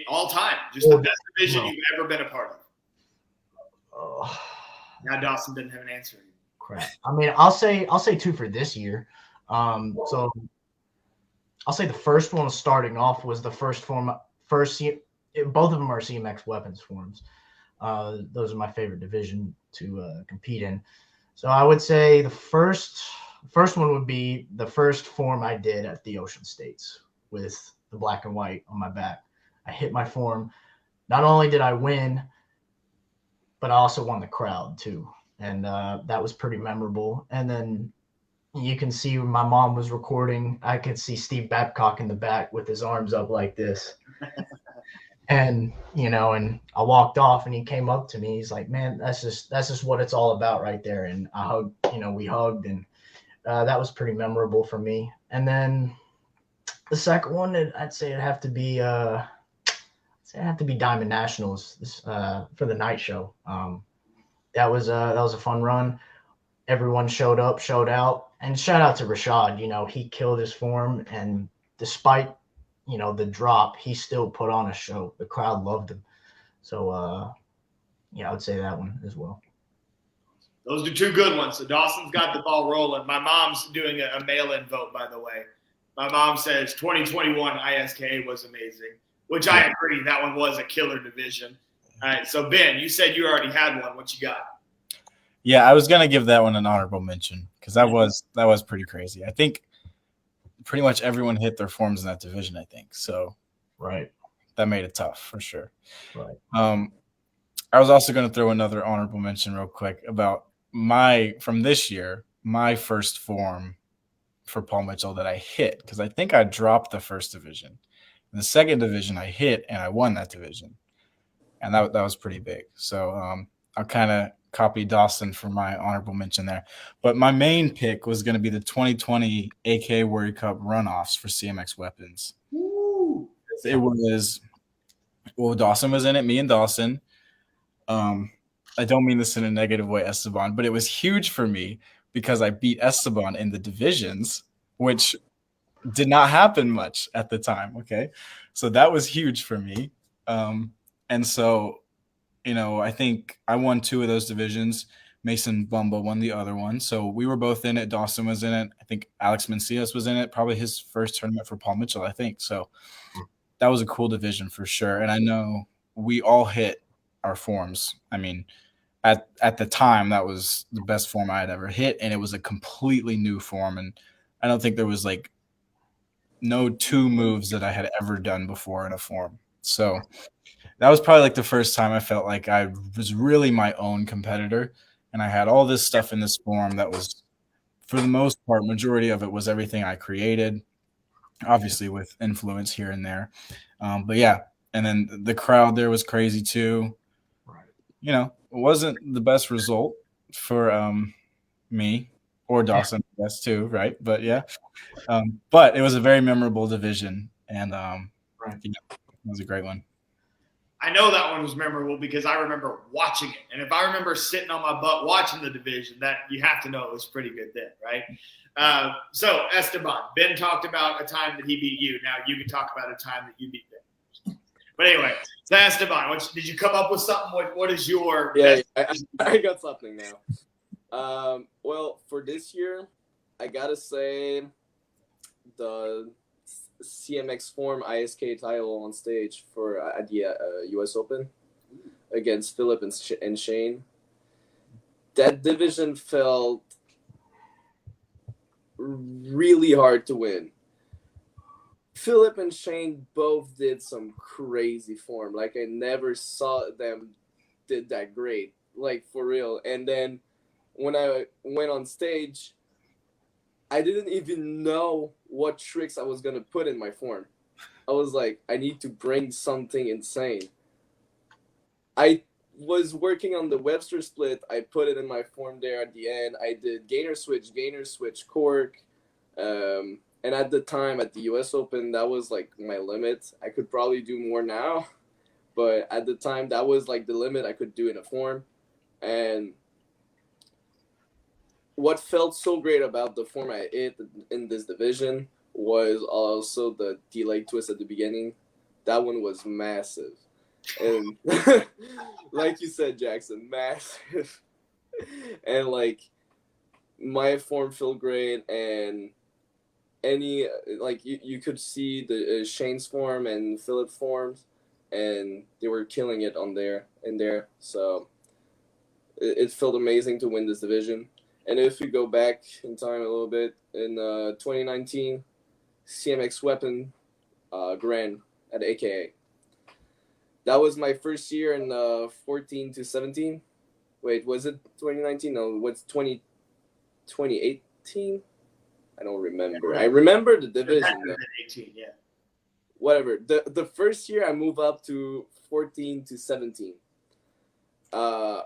All time, just the best division you've ever been a part of.
Oh,
Now Dawson didn't have an answer.
crap. I mean, I'll say 2 for this year. So I'll say the first one starting off was the first form. Both of them are CMX weapons forms. Those are my favorite division to compete in. So I would say the first one would be the first form I did at the Ocean States with the black and white on my back. I hit my form. Not only did I win, but I also won the crowd too. And that was pretty memorable. And then you can see when my mom was recording, I could see Steve Babcock in the back with his arms up like this. And, and I walked off and he came up to me. He's like, man, that's just what it's all about right there. And I hugged, we hugged, and that was pretty memorable for me. And then the second one, I'd say it'd have to be Diamond Nationals for the night show. That was a fun run. Everyone showed up, showed out, and shout out to Rashad. He killed his form, and despite the drop, he still put on a show. The crowd loved him. So I would say that one as well.
Those are 2 good ones. So Dawson's got the ball rolling. My mom's doing a mail-in vote, by the way. My mom says 2021 ISKA was amazing, which I agree. That one was a killer division. All right, so Ben, you said you already had one. What you got?
Yeah, I was gonna give that one an honorable mention because that was pretty crazy. I think pretty much everyone hit their forms in that division. I think so.
Right.
That made it tough for sure.
Right.
I was also going to throw another honorable mention real quick about from this year, my first form for Paul Mitchell that I hit, because I think I dropped the first division. In the second division, I hit and I won that division, and that was pretty big. So I'll kind of copy Dawson for my honorable mention there. But my main pick was going to be the 2020 AK World Cup runoffs for CMX weapons.
Woo.
It was, Dawson was in it, me and Dawson. I don't mean this in a negative way, Esteban, but it was huge for me because I beat Esteban in the divisions, which did not happen much at the time. Okay. So that was huge for me. And so, I think I won 2 of those divisions. Mason Bumba won the other one. So we were both in it. Dawson was in it. I think Alex Mencias was in it. Probably his first tournament for Paul Mitchell, I think. So that was a cool division for sure. And I know we all hit our forms. I mean, at the time, that was the best form I had ever hit. And it was a completely new form. And I don't think there was no 2 moves that I had ever done before in a form. So that was probably the first time I felt like I was really my own competitor, and I had all this stuff in this form that was, for the most part, majority of it was everything I created, obviously with influence here and there. But yeah, and then the crowd there was crazy too. Right. It wasn't the best result for me or Dawson, I guess too, right? But yeah, but it was a very memorable division, and it was a great one.
I know that one was memorable because I remember watching it. And if I remember sitting on my butt watching the division, that you have to know it was pretty good then, right? So, Esteban, Ben talked about a time that he beat you. Now you can talk about a time that you beat Ben. But anyway, so Esteban, did you come up with something? What is your best?
I got something now. Well, for this year, I got to say the CMX form ISK title on stage for at the US Open against Philip and Shane. That division felt really hard to win. Philip and Shane both did some crazy form. I never saw them did that great, for real. And then when I went on stage, I didn't even know what tricks I was going to put in my form. I was like, I need to bring something insane. I was working on the Webster split. I put it in my form there at the end. I did gainer switch, cork. And at the time at the US Open, that was like my limit. I could probably do more now, but at the time that was like the limit I could do in a form. And what felt so great about the form I hit in this division was also the delayed twist at the beginning. That one was massive. And like you said, Jackson, massive. And like my form felt great, and any like you could see the Shane's form and Philip forms, and they were killing it in there. So it felt amazing to win this division. And if we go back in time a little bit, in 2019, CMX Weapon Grand at AKA. That was my first year in 14 to 17. Wait, was it 2019? No, what's 2018? I don't remember. I remember the division.
18, yeah.
Whatever. The first year I moved up to 14 to 17. I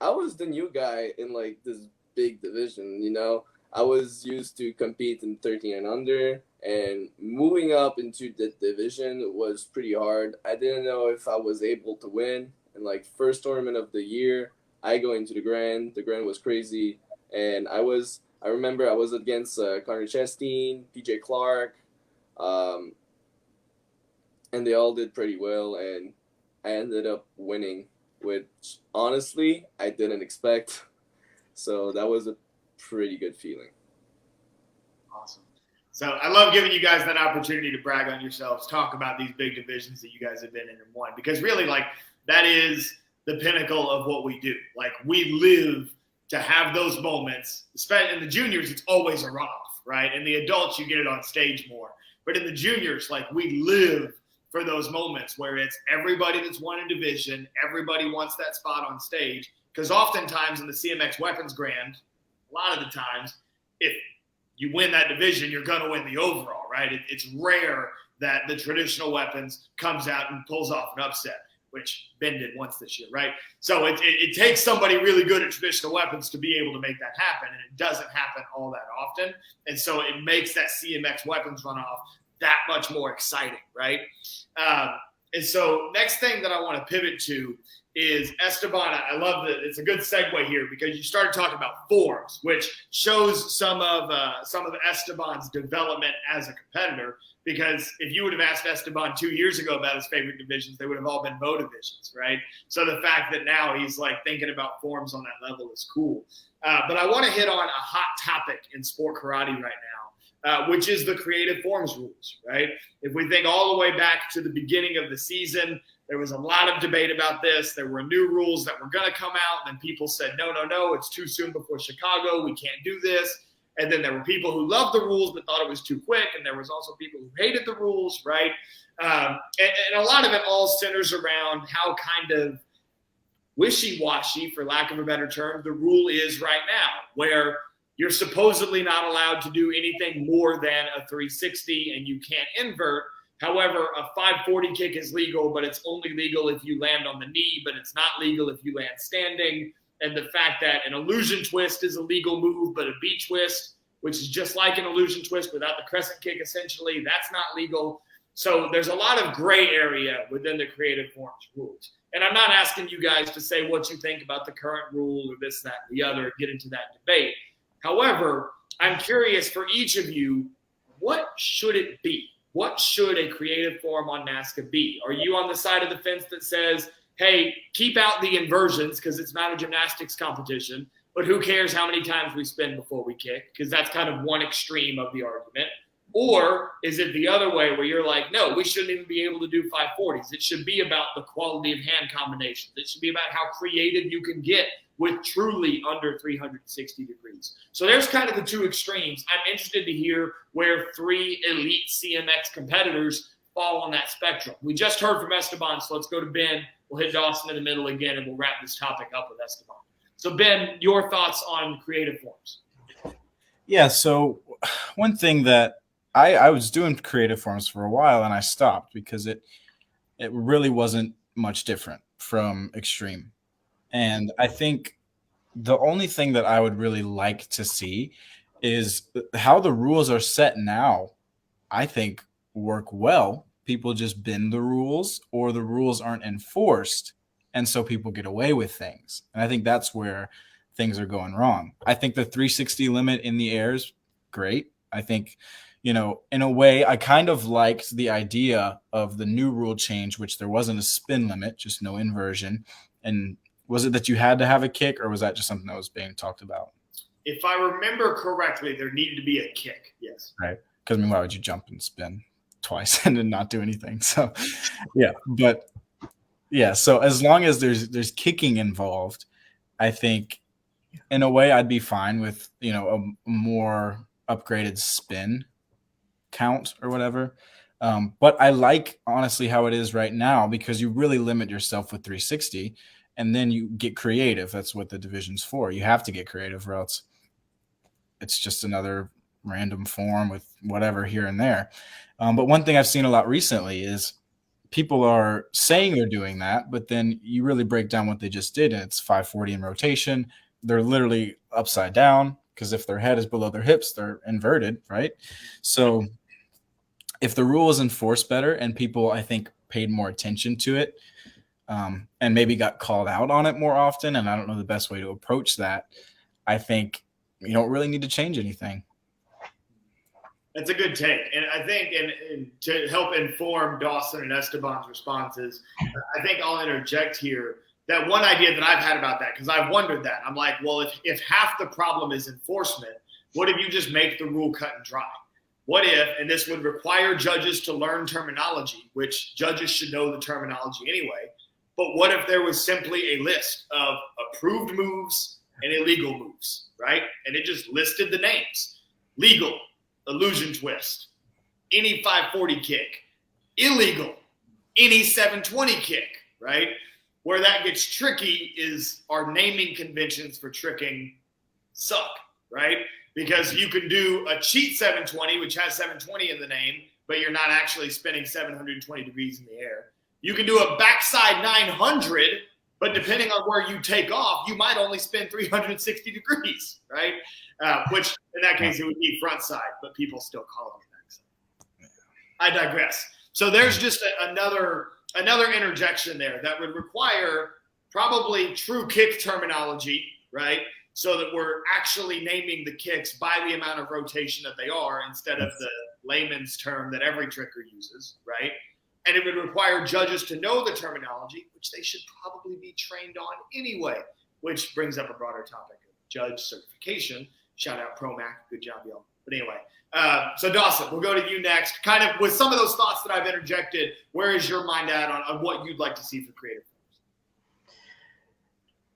was the new guy in like this big division, you know. I was used to compete in 13 and under, and moving up into the division was pretty hard. I didn't know if I was able to win. And like first tournament of the year, I go into the Grand. The Grand was crazy, and I remember I was against Connor Chastain, PJ Clark, and they all did pretty well, and I ended up winning, which honestly I didn't expect. So that was a pretty good feeling.
Awesome. So I love giving you guys that opportunity to brag on yourselves, talk about these big divisions that you guys have been in and won, because really, like, that is the pinnacle of what we do. Like, we live to have those moments. Especially in the juniors, it's always a runoff, right? In the adults, you get it on stage more. But in the juniors, like, we live for those moments where it's everybody that's won a division, everybody wants that spot on stage. Because oftentimes in the CMX Weapons Grand, a lot of the times, if you win that division, you're going to win the overall, right? It's rare that the traditional weapons comes out and pulls off an upset, which Ben did once this year, right? So it takes somebody really good at traditional weapons to be able to make that happen, and it doesn't happen all that often. And so it makes that CMX Weapons runoff that much more exciting, right? And so next thing that I want to pivot to is Esteban. I love that it's a good segue here because you started talking about forms, which shows some of Esteban's development as a competitor. Because if you would have asked Esteban 2 years ago about his favorite divisions, they would have all been Mo divisions, right? So the fact that now he's like thinking about forms on that level is cool. But I want to hit on a hot topic in sport karate right now, which is the creative forms rules, right? If we think all the way back to the beginning of the season, there was a lot of debate about this. There were new rules that were going to come out. And then people said, no, it's too soon before Chicago. We can't do this. And then there were people who loved the rules but thought it was too quick. And there was also people who hated the rules, right? And a lot of it all centers around how kind of wishy-washy, for lack of a better term, the rule is right now, where you're supposedly not allowed to do anything more than a 360 and you can't invert. However, a 540 kick is legal, but it's only legal if you land on the knee, but it's not legal if you land standing. And the fact that an illusion twist is a legal move, but a B twist, which is just like an illusion twist without the crescent kick, essentially, that's not legal. So there's a lot of gray area within the creative forms rules. And I'm not asking you guys to say what you think about the current rule or this, that, and the other, get into that debate. However, I'm curious for each of you, what should it be? What should a creative form on NASCA be? Are you on the side of the fence that says, hey, keep out the inversions because it's not a gymnastics competition, but who cares how many times we spin before we kick? Because that's kind of one extreme of the argument. Or is it the other way where you're like, no, we shouldn't even be able to do 540s. It should be about the quality of hand combinations. It should be about how creative you can get with truly under 360 degrees. So there's kind of the two extremes. I'm interested to hear where three elite CMX competitors fall on that spectrum. We just heard from Esteban, so let's go to Ben. We'll hit Dawson in the middle again, and we'll wrap this topic up with Esteban. So Ben, your thoughts on creative forms?
Yeah. So one thing that I was doing creative forms for a while and I stopped because it really wasn't much different from extreme. And I think the only thing that I would really like to see is how the rules are set now. I think work well. People just bend the rules or the rules aren't enforced. And so people get away with things. And I think that's where things are going wrong. I think the 360 limit in the air is great. I think, in a way, I kind of liked the idea of the new rule change, which there wasn't a spin limit, just no inversion. And was it that you had to have a kick, or was that just something that was being talked about?
If I remember correctly, there needed to be a kick. Yes.
Right. Because why would you jump and spin twice and then not do anything? So, yeah. But yeah. So as long as there's kicking involved, I think in a way I'd be fine with a more upgraded spin count or whatever. But I like honestly how it is right now because you really limit yourself with 360 and then you get creative. That's what the division's for. You have to get creative or else it's just another random form with whatever here and there. But one thing I've seen a lot recently is people are saying they're doing that, but then you really break down what they just did and it's 540 in rotation. They're literally upside down because if their head is below their hips, they're inverted, right? So if the rule is enforced better and people, I think, paid more attention to it and maybe got called out on it more often, and I don't know the best way to approach that, I think you don't really need to change anything.
That's a good take. And I think and to help inform Dawson and Esteban's responses, I think I'll interject here that one idea that I've had about that, because I've wondered that. I'm like, well, if half the problem is enforcement, what if you just make the rule cut and dry? What if, and this would require judges to learn terminology, which judges should know the terminology anyway, but what if there was simply a list of approved moves and illegal moves, right? And it just listed the names. Legal, illusion twist, any 540 kick, illegal, any 720 kick, right? Where that gets tricky is our naming conventions for tricking suck, right? Because you can do a cheat 720, which has 720 in the name, but you're not actually spinning 720 degrees in the air. You can do a backside 900, but depending on where you take off, you might only spin 360 degrees, right? Which in that case, it would be front side, but people still call it backside. I digress. So there's just another interjection there that would require probably true kick terminology, right? So that we're actually naming the kicks by the amount of rotation that they are instead of the layman's term that every tricker uses, right? And it would require judges to know the terminology, which they should probably be trained on anyway, which brings up a broader topic of judge certification. Shout out ProMac. Good job, y'all. But anyway, so Dawson, we'll go to you next. Kind of with some of those thoughts that I've interjected, where is your mind at on what you'd like to see for creative?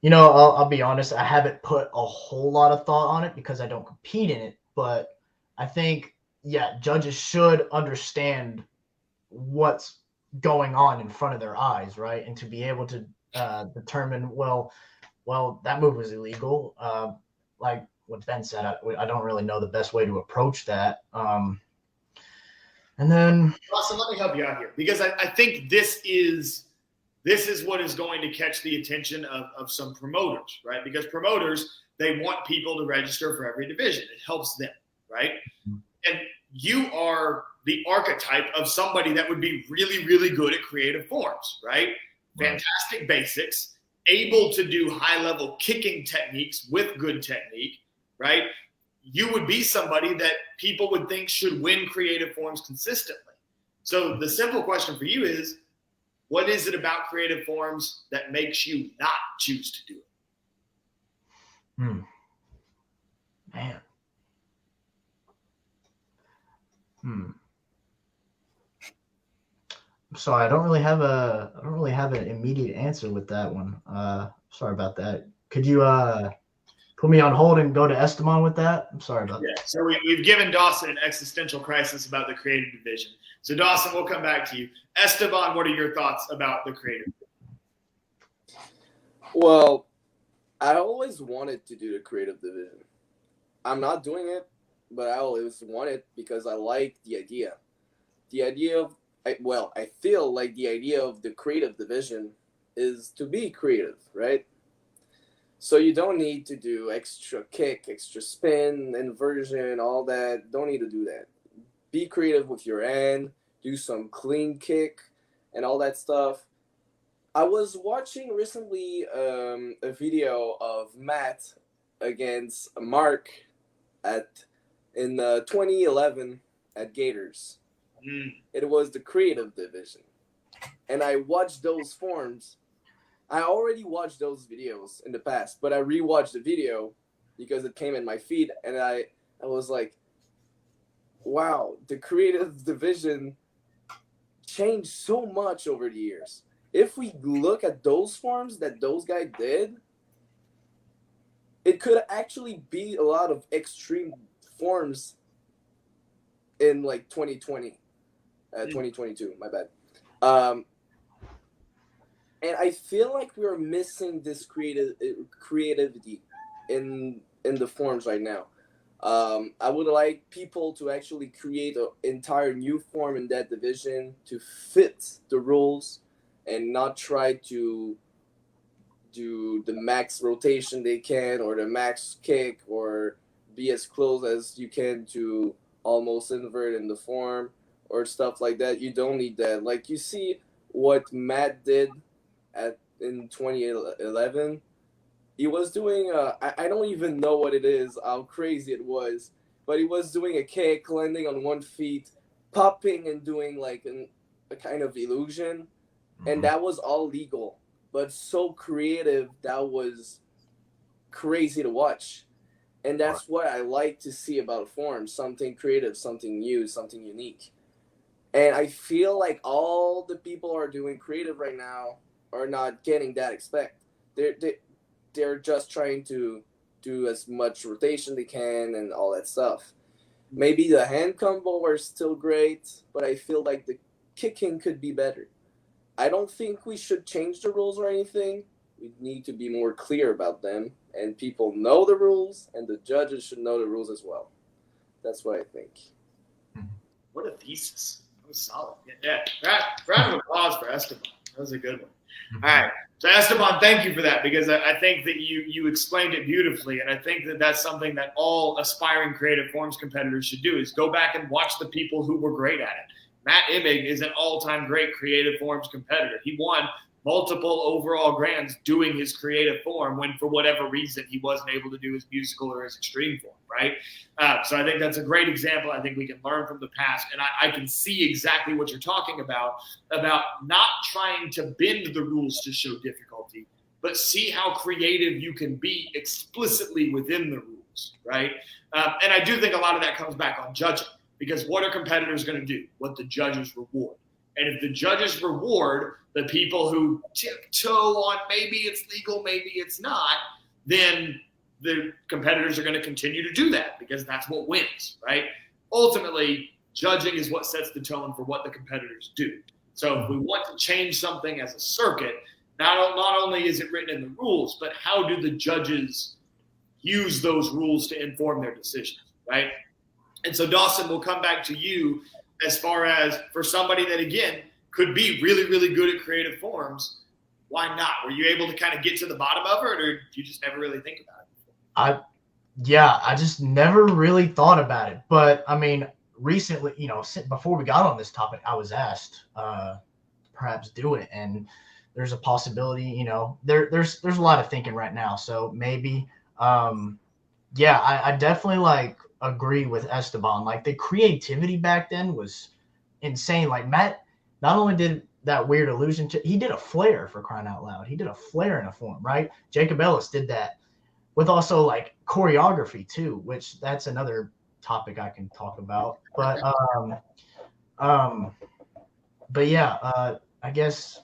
I'll be honest. I haven't put a whole lot of thought on it because I don't compete in it. But I think, judges should understand what's going on in front of their eyes, right? And to be able to determine, well, that move was illegal. Like what Ben said, I don't really know the best way to approach that. And then,
Dawson, let me help you out here because I think this is what is going to catch the attention of some promoters, right? Because promoters, they want people to register for every division. It helps them, right? And you are the archetype of somebody that would be really, really good at creative forms, right? Fantastic basics, able to do high-level kicking techniques with good technique, right? You would be somebody that people would think should win creative forms consistently. So the simple question for you is, what is it about creative forms that makes you not choose to do it?
Man. I'm sorry, I don't really have an immediate answer with that one. Sorry about that. Could you put me on hold and go to Esteban with that? I'm sorry about that.
So we've given Dawson an existential crisis about the creative division. So Dawson, we'll come back to you. Esteban, what are your thoughts about the creative?
Well, I always wanted to do the creative division. I'm not doing it, but I always wanted because I like the idea. The idea of, I feel like the idea of the creative division is to be creative, right? So you don't need to do extra kick, extra spin, inversion, all that. Don't need to do that. Be creative with your hand, do some clean kick and all that stuff. I was watching recently a video of Matt against Mark in 2011 at Gators. It was the creative division. And I watched those forms. I already watched those videos in the past, but I rewatched the video because it came in my feed, and I was like, wow, the creative division changed so much over the years. If we look at those forms that those guys did, it could actually be a lot of extreme forms in like 2020, 2022, my bad. And I feel like we're missing this creativity in the forms right now. I would like people to actually create an entire new form in that division to fit the rules and not try to do the max rotation they can or the max kick or be as close as you can to almost invert in the form or stuff like that. You don't need that. Like you see what Matt did in 2011. He was doing I don't even know what it is, how crazy it was, but he was doing a kick, landing on one feet, popping and doing like a kind of illusion, and that was all legal, but so creative. That was crazy to watch, and that's what I like to see about forms: something creative, something new, something unique. And I feel like all the people who are doing creative right now are not getting that expect. They're just trying to do as much rotation they can and all that stuff. Maybe the hand combo are still great, but I feel like the kicking could be better. I don't think we should change the rules or anything. We need to be more clear about them, and people know the rules, and the judges should know the rules as well. That's what I think.
What a thesis. That was solid. Yeah. Round of applause for Esteban. That was a good one. All right. So Esteban, thank you for that, because I think that you explained it beautifully, and I think that that's something that all aspiring creative forms competitors should do, is go back and watch the people who were great at it. Matt Immig is an all-time great creative forms competitor. He won multiple overall grands doing his creative form when, for whatever reason, he wasn't able to do his musical or his extreme form, right? So I think that's a great example. I think we can learn from the past, and I can see exactly what you're talking about not trying to bend the rules to show difficulty, but see how creative you can be explicitly within the rules, right? And I do think a lot of that comes back on judging, because what are competitors going to do? What the judges reward. And if the judges reward the people who tiptoe on maybe it's legal, maybe it's not, then the competitors are going to continue to do that, because that's what wins, right? Ultimately, judging is what sets the tone for what the competitors do. So if we want to change something as a circuit, not only is it written in the rules, but how do the judges use those rules to inform their decisions, right? And so, Dawson, we'll come back to you as far as for somebody that, again, could be really, really good at creative forms. Why not? Were you able to kind of get to the bottom of it, or did you just never really think about it before?
I just never really thought about it. But, I mean, recently, before we got on this topic, I was asked perhaps do it. And there's a possibility, there's a lot of thinking right now. So maybe, I definitely agree with Esteban. Like, the creativity back then was insane. Like, Matt not only did that weird illusion, he did a flare, for crying out loud. He did a flare in a form, right? Jacob Ellis did that with also choreography too, which that's another topic I can talk about. But I guess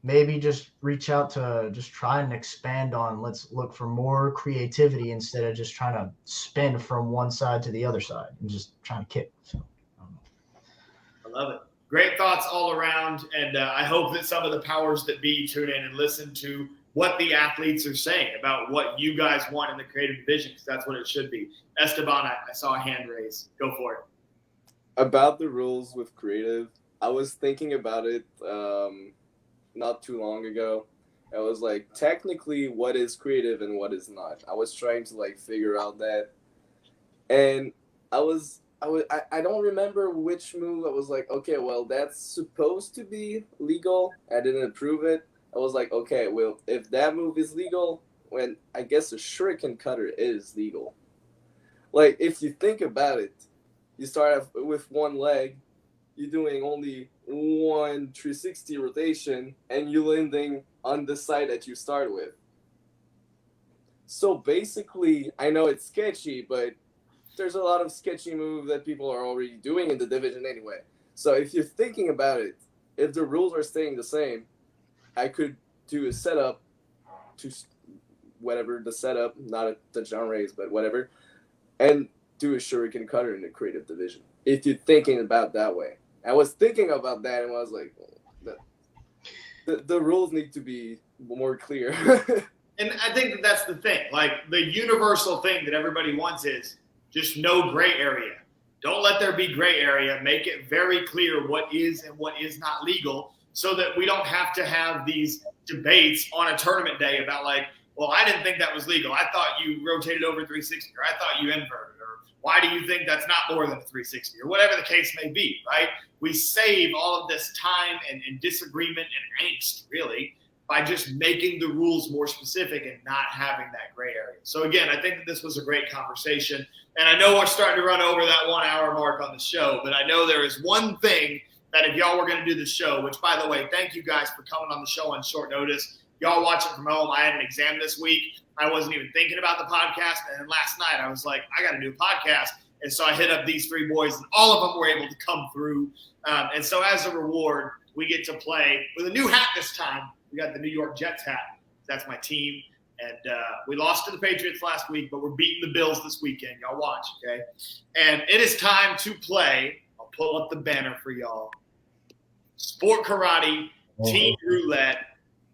maybe just reach out to just try and expand on, let's look for more creativity instead of just trying to spin from one side to the other side and just trying to kick. So,
I love it. Great thoughts all around. And I hope that some of the powers that be tune in and listen to what the athletes are saying about what you guys want in the creative division, because that's what it should be. Esteban, I saw a hand raise. Go for it.
About the rules with creative, I was thinking about it not too long ago. I was like, technically, what is creative and what is not? I was trying to like figure out that, and I don't remember which move. I was like, okay, well, that's supposed to be legal. I didn't approve it. I was like, okay, well, if that move is legal, when I guess a shuriken cutter is legal. Like, if you think about it, you start off with one leg, you're doing only one 360 rotation, and you're landing on the side that you start with. So basically, I know it's sketchy, but there's a lot of sketchy moves that people are already doing in the division anyway. So if you're thinking about it, if the rules are staying the same, I could do a setup to whatever the setup, not a touchdown raise, but whatever, and do a shuriken cutter in the creative division. If you're thinking about that way. I was thinking about that and I was like, the rules need to be more clear.
And I think that's the thing. Like, the universal thing that everybody wants is just no gray area. Don't let there be gray area. Make it very clear what is and what is not legal, so that we don't have to have these debates on a tournament day about like, well, I didn't think that was legal. I thought you rotated over 360, or I thought you inverted, or why do you think that's not more than a 360, or whatever the case may be, right? We save all of this time and disagreement and angst, really, by just making the rules more specific and not having that gray area. So again, I think that this was a great conversation. And I know we're starting to run over that 1 hour mark on the show, but I know there is one thing that if y'all were going to do the show, which, by the way, thank you guys for coming on the show on short notice. Y'all watching from home. I had an exam this week. I wasn't even thinking about the podcast. And then last night I was like, I got to do a podcast. And so I hit up these three boys, and all of them were able to come through. And so as a reward, we get to play with a new hat this time. We got the New York Jets hat. That's my team. And we lost to the Patriots last week, but we're beating the Bills this weekend. Y'all watch, okay? And it is time to play. I'll pull up the banner for y'all. Sport Karate Team Roulette.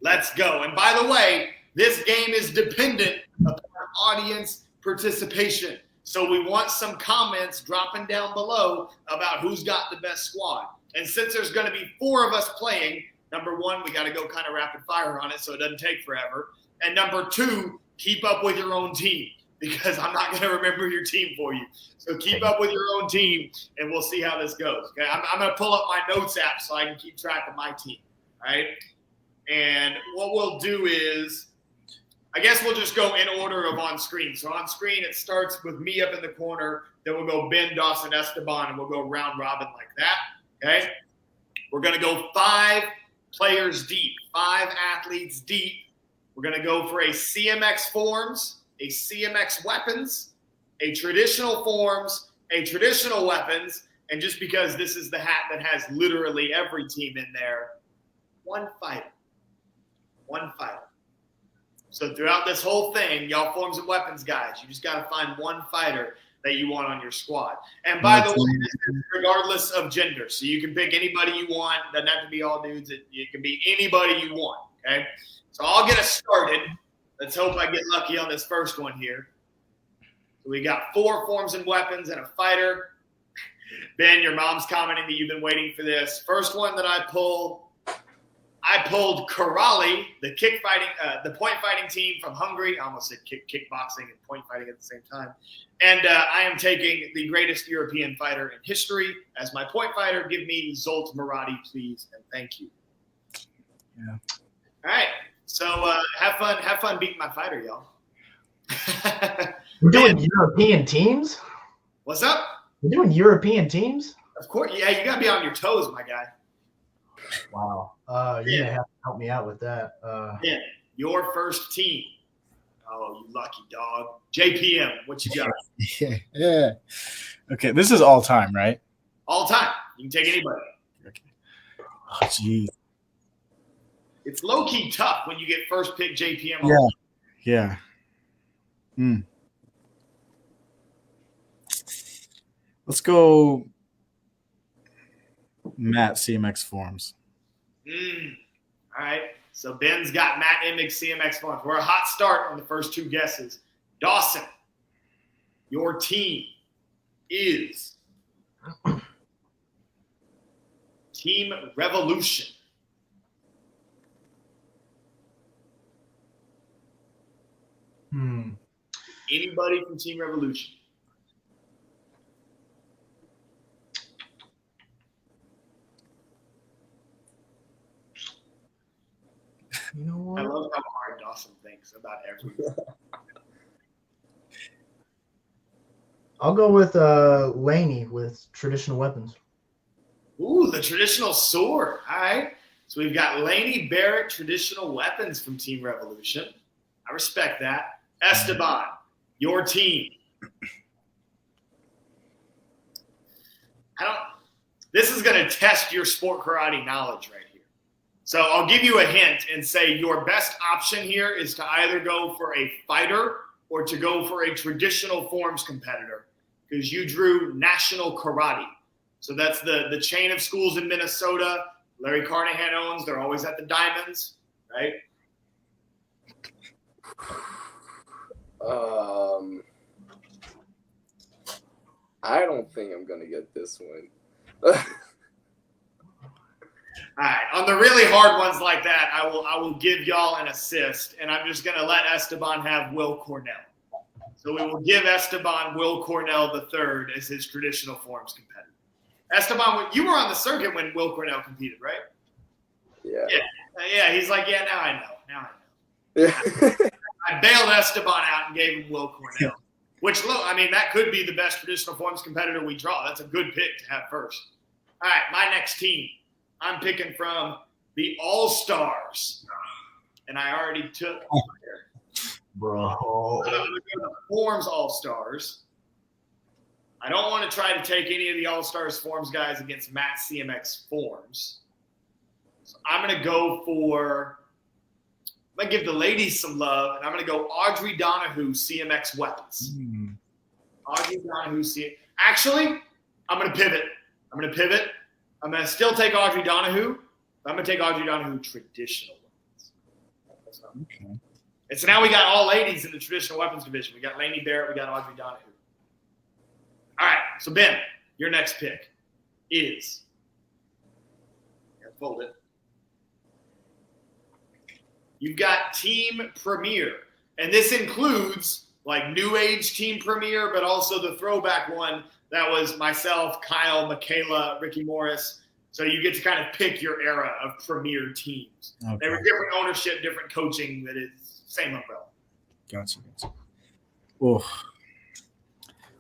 Let's go. And by the way, this game is dependent upon audience participation. So we want some comments dropping down below about who's got the best squad. And since there's going to be 4 of us playing, number 1, we got to go kind of rapid fire on it so it doesn't take forever. And number 2, keep up with your own team, because I'm not going to remember your team for you. So keep up with your own team, and we'll see how this goes. Okay, I'm going to pull up my notes app so I can keep track of my team, all right? And what we'll do is, I guess we'll just go in order of on screen. So on screen, it starts with me up in the corner. Then we'll go Ben, Dawson, Esteban, and we'll go round robin like that, okay? We're going to go 5 players deep, 5 athletes deep. We're going to go for a CMX forms, a CMX weapons, a traditional forms, a traditional weapons, and just because this is the hat that has literally every team in there, 1 fighter. 1 fighter. So throughout this whole thing, y'all forms and weapons guys, you just got to find 1 fighter that you want on your squad. And by the way, this is regardless of gender. So you can pick anybody you want. Doesn't have to be all dudes. It can be anybody you want, okay? So I'll get us started. Let's hope I get lucky on this first one here. So we got 4 forms and weapons and a fighter. Ben, your mom's commenting that you've been waiting for this. First one that I pulled Karali, the the point fighting team from Hungary. I almost said kickboxing and point fighting at the same time. And I am taking the greatest European fighter in history as my point fighter. Give me Zolt Murati, please, and thank you.
Yeah.
All right. So have fun beating my fighter, y'all.
We're doing European teams?
What's up?
We're doing European teams?
Of course. Yeah, you got to be on your toes, my guy.
Wow. You're going to have to help me out with that.
Yeah, your first team. Oh, you lucky dog. JPM, what you got?
Yeah. Okay, this is all time, right?
All time. You can take anybody.
Okay. Oh, geez.
It's low-key tough when you get first pick JPM.
Yeah. Let's go Matt CMX forms.
All right. So Ben's got Matt Emig, CMX Forms. We're a hot start on the first two guesses. Dawson, your team is Team Revolution. Anybody from Team Revolution?
You know what?
I love how hard Dawson thinks about everything.
I'll go with Laney with traditional weapons.
Ooh, the traditional sword. All right. So we've got Laney Barrett, traditional weapons from Team Revolution. I respect that. Esteban, your team. This is going to test your sport karate knowledge right here. So I'll give you a hint and say your best option here is to either go for a fighter or to go for a traditional forms competitor, because you drew National Karate. So that's the chain of schools in Minnesota. Larry Carnahan owns. They're always at the Diamonds, right?
I don't think I'm gonna get this one.
All right. On the really hard ones like that, I will give y'all an assist, and I'm just gonna let Esteban have Will Cornell. So we will give Esteban Will Cornell III as his traditional forms competitor. Esteban, you were on the circuit when Will Cornell competed, right?
Yeah.
Yeah. He's like, yeah, now I know.
Yeah.
I bailed Esteban out and gave him Will Cornell, which, look, I mean, that could be the best traditional forms competitor we draw. That's a good pick to have first. All right, my next team, I'm picking from the All-Stars, and I already took
Bro.
I'm going to go the Forms All-Stars. I don't want to try to take any of the All-Stars Forms guys against Matt CMX Forms. So I'm going to go for – I'm going to give the ladies some love, and I'm going to go Audrey Donahue, CMX Weapons. Audrey Donahue, Actually, I'm going to pivot. I'm going to still take Audrey Donahue. I'm going to take Audrey Donahue traditional weapons.
Okay.
And so now we got all ladies in the traditional weapons division. We got Laney Barrett. We got Audrey Donahue. All right. So, Ben, your next pick is – fold it. You've got Team Premier. And this includes like New Age Team Premier, but also the throwback one that was myself, Kyle, Michaela, Ricky Morris. So you get to kind of pick your era of Premier teams.
Okay.
They were different ownership, different coaching, that is same umbrella.
Gotcha. Oh.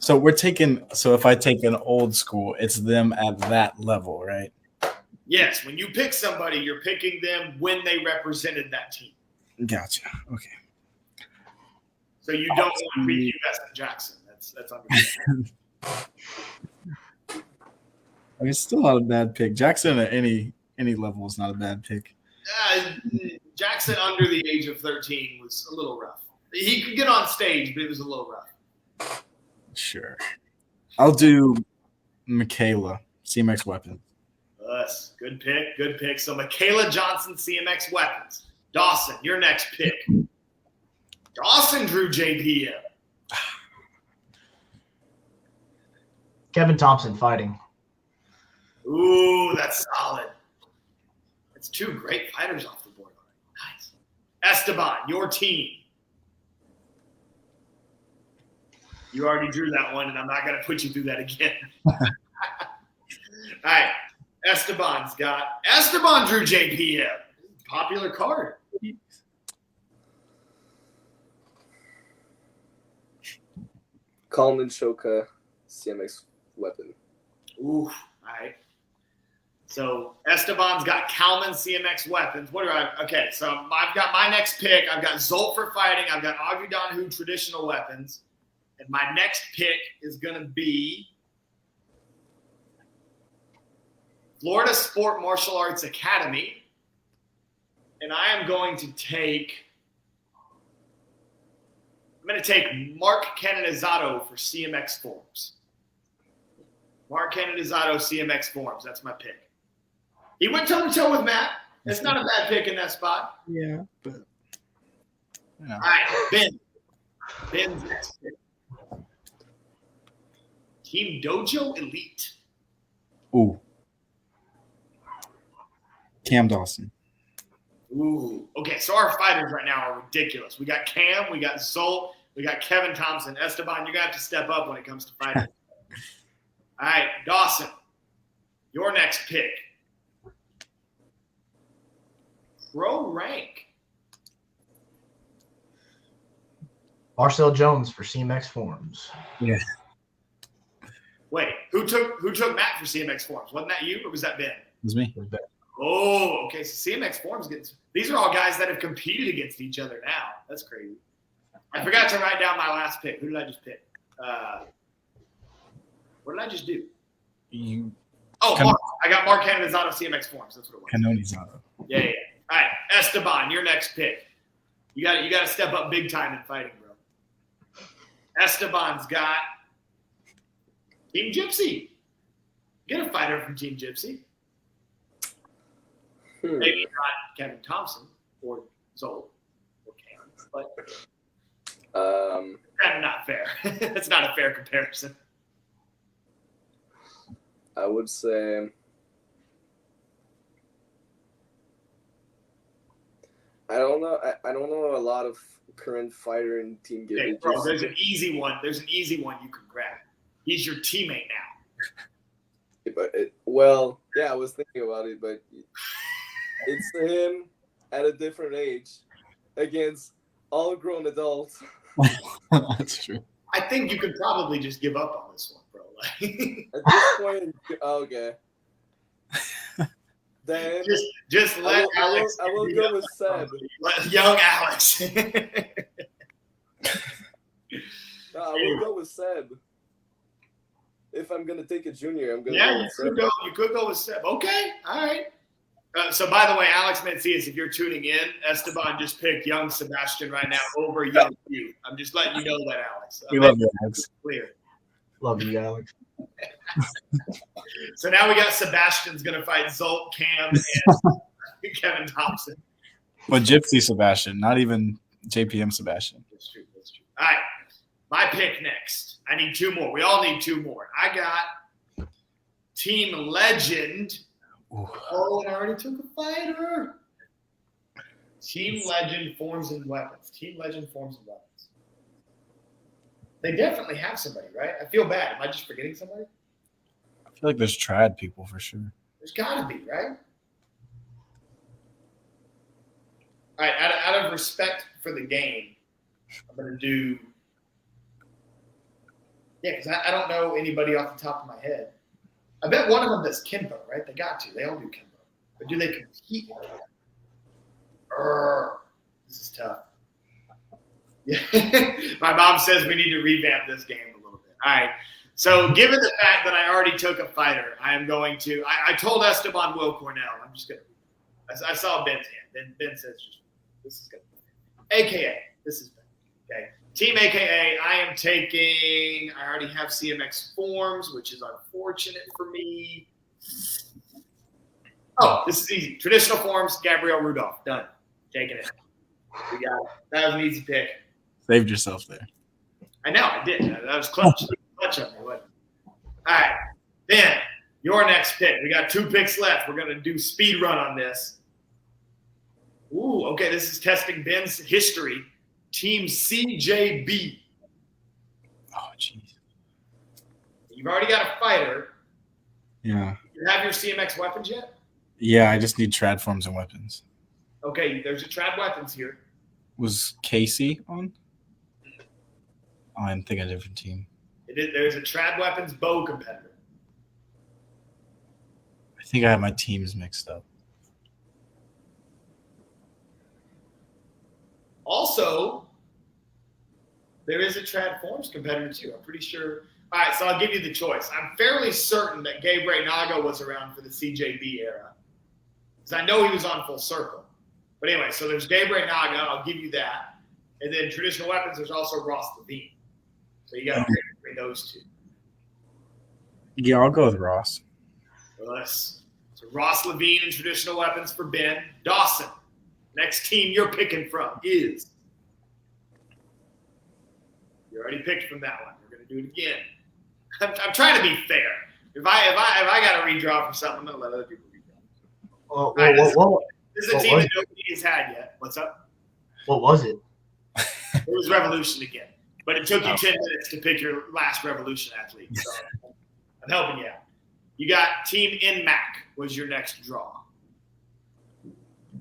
So if I take an old school, it's them at that level, right?
Yes, when you pick somebody, you're picking them when they represented that team.
Gotcha. Okay.
So you don't want to be Esteban Jackson. That's understandable.
I mean, it's still not a bad pick. Jackson at any level is not a bad pick.
Jackson under the age of 13 was a little rough. He could get on stage, but it was a little rough.
Sure. I'll do Michaela, CMX Weapons.
Us. Good pick. So Michaela Johnson, CMX Weapons. Dawson, your next pick. Dawson drew JPM.
Kevin Thompson fighting.
Ooh, that's solid. That's two great fighters off the board. Nice. Esteban, your team. You already drew that one, and I'm not going to put you through that again. All right. Esteban drew JPM. Popular card.
Coleman Shoka, CMX Weapon.
Ooh, all right. So Esteban's got Kalman CMX Weapons. Okay, so I've got my next pick. I've got Zolt for fighting. I've got Audrey Donahue traditional weapons. And my next pick is going to be Florida Sport Martial Arts Academy. And I am going to take Mark Canonizato for CMX Forms. Mark Canonizato, CMX Forms. That's my pick. He went toe-to-toe with Matt. It's not a bad pick in that spot.
Yeah, but
All right, Ben. Ben's next pick. Team Dojo Elite.
ooh, Cam Dawson.
Ooh. Okay, so our fighters right now are ridiculous. We got Cam, we got Zolt, we got Kevin Thompson. Esteban, you're going to have to step up when it comes to fighting. All right, Dawson, your next pick. Pro rank.
Marcel Jones for CMX Forms.
Yeah,
Wait, who took Matt for CMX Forms? Wasn't that you or was that Ben?
it was me.
Oh, okay. So CMX Forms these are all guys that have competed against each other now. That's crazy. I forgot to write down my last pick. Who did I just pick? What did I just do? Mark. I got Mark Canonizato CMX Forms. That's what it was.
Canonizato.
Yeah. All right, Esteban, your next pick. You got to step up big time in fighting, bro. Esteban's got Team Gypsy. Get a fighter from Team Gypsy. Maybe not Kevin Thompson or Zolt or Cam, but kind of not fair. That's not a fair comparison.
I would say I don't know. I don't know a lot of current fighter in Team Gypsy.
Hey, bro, there's an easy one. There's an easy one you can grab. He's your teammate now.
But I was thinking about it, but it's him at a different age against all grown adults.
That's true.
I think you could probably just give up on this one, bro.
At this point, okay. Then
just let Alex.
I will go with Seb.
Young Alex.
No, I will go with Seb. If I'm gonna take a junior, I'm gonna.
Yeah,
go with Seb.
you could go with Seb. Okay, all right. So, by the way, Alex Mencias, if you're tuning in, Esteban just picked young Sebastian right now over young you. I'm just letting you know that, Alex.
We love you, Alex.
Clear.
Love you, Alex.
So now we got Sebastian's going to fight Zolt, Cam, and Kevin Thompson.
But Gypsy Sebastian, not even JPM Sebastian.
That's true. All right, my pick next. I need two more. We all need two more. I got Team Legend.
Ooh.
Oh, and I already took a fighter. Team Legend Forms and Weapons. Team Legend Forms and Weapons. They definitely have somebody, right? I feel bad. Am I just forgetting somebody?
I feel like there's trad people for sure.
There's got to be, right? All right, out of respect for the game, I'm going to do – yeah, because I don't know anybody off the top of my head. I bet one of them does Kenpo, right? They got to. They all do Kenpo. But do they compete with that? This is tough. Yeah. My mom says we need to revamp this game a little bit. All right. So given the fact that I already took a fighter, I am going to – I told Esteban Will Cornell. I'm just going to – I saw Ben's hand. Ben says this is good. AKA. This is Ben. Okay. Team AKA, I am taking – I already have CMX Forms, which is unfortunate for me. Oh, this is easy. Traditional Forms, Gabriel Rudolph. Done. Taking it. We got it. That was an easy pick.
Saved yourself there.
I know, I did. That was clutch. Clutch of me, wasn't it? All right. Then, your next pick. We got 2 picks left. We're going to do speed run on this. Ooh, okay. This is testing Ben's history. Team CJB.
Oh, jeez.
You've already got a fighter.
Yeah.
You have your CMX weapons yet?
Yeah, I just need trad forms and weapons.
Okay, there's a trad weapons here.
Was Casey on? Oh, I'm thinking a different team.
There's a trad weapons bow competitor.
I think I have my teams mixed up.
Also, there is a trad forms competitor too. I'm pretty sure. All right, so I'll give you the choice. I'm fairly certain that Gabe Reynaga was around for the CJB era. Because I know he was on Full Circle. But anyway, so there's Gabe Reynaga. I'll give you that. And then traditional weapons, there's also Ross Levine. So you got to pick between those two.
Yeah, I'll go with Ross.
Well, that's So Ross Levine and traditional weapons for Ben. Dawson, next team you're picking from is. You already picked from that one. We're going to do it again. I'm trying to be fair. If I got to redraw for something, I'm going to let other people redraw. This is a team that nobody has had yet. What's up?
What was it?
It was Revolution again. But it took you 10 minutes to pick your last Revolution athlete. So I'm helping you out. You got Team NMAC was your next draw. A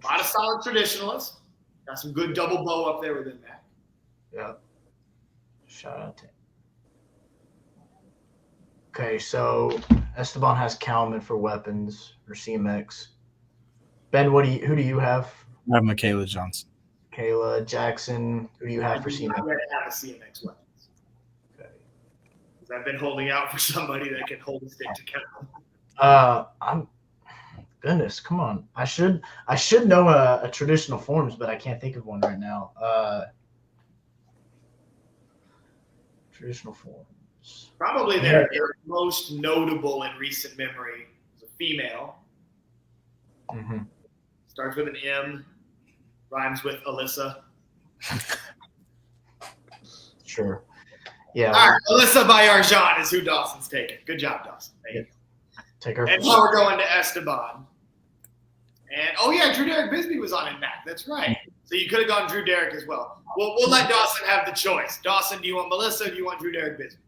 lot of solid traditionalists. Got some good double bow up there with NMAC.
Yeah. Shout out to him. Okay, so Esteban has Kalman for weapons or CMX. Ben, who do you have?
I have Michaela Johnson.
Kayla, Jackson, who do you have for
I'm
CMX?
going to have a CMX weapons.
Okay.
Because I've been holding out for somebody that can hold a stick to count.
Goodness, come on. I should know a traditional forms, but I can't think of one right now. Traditional forms.
Probably their most notable in recent memory is a female.
Mm-hmm.
Starts with an M, rhymes with Alyssa.
Sure. Yeah.
All right, Alyssa Bayarjan is who Dawson's taking. Good job, Dawson. Thank you.
Take her.
And now we're going to Esteban. And Drew Derek Bisbee was on NMAC. That's right. So you could have gone Drew Derek as well. We'll let Dawson have the choice. Dawson, do you want Melissa or do you want Drew Derek Bisbee?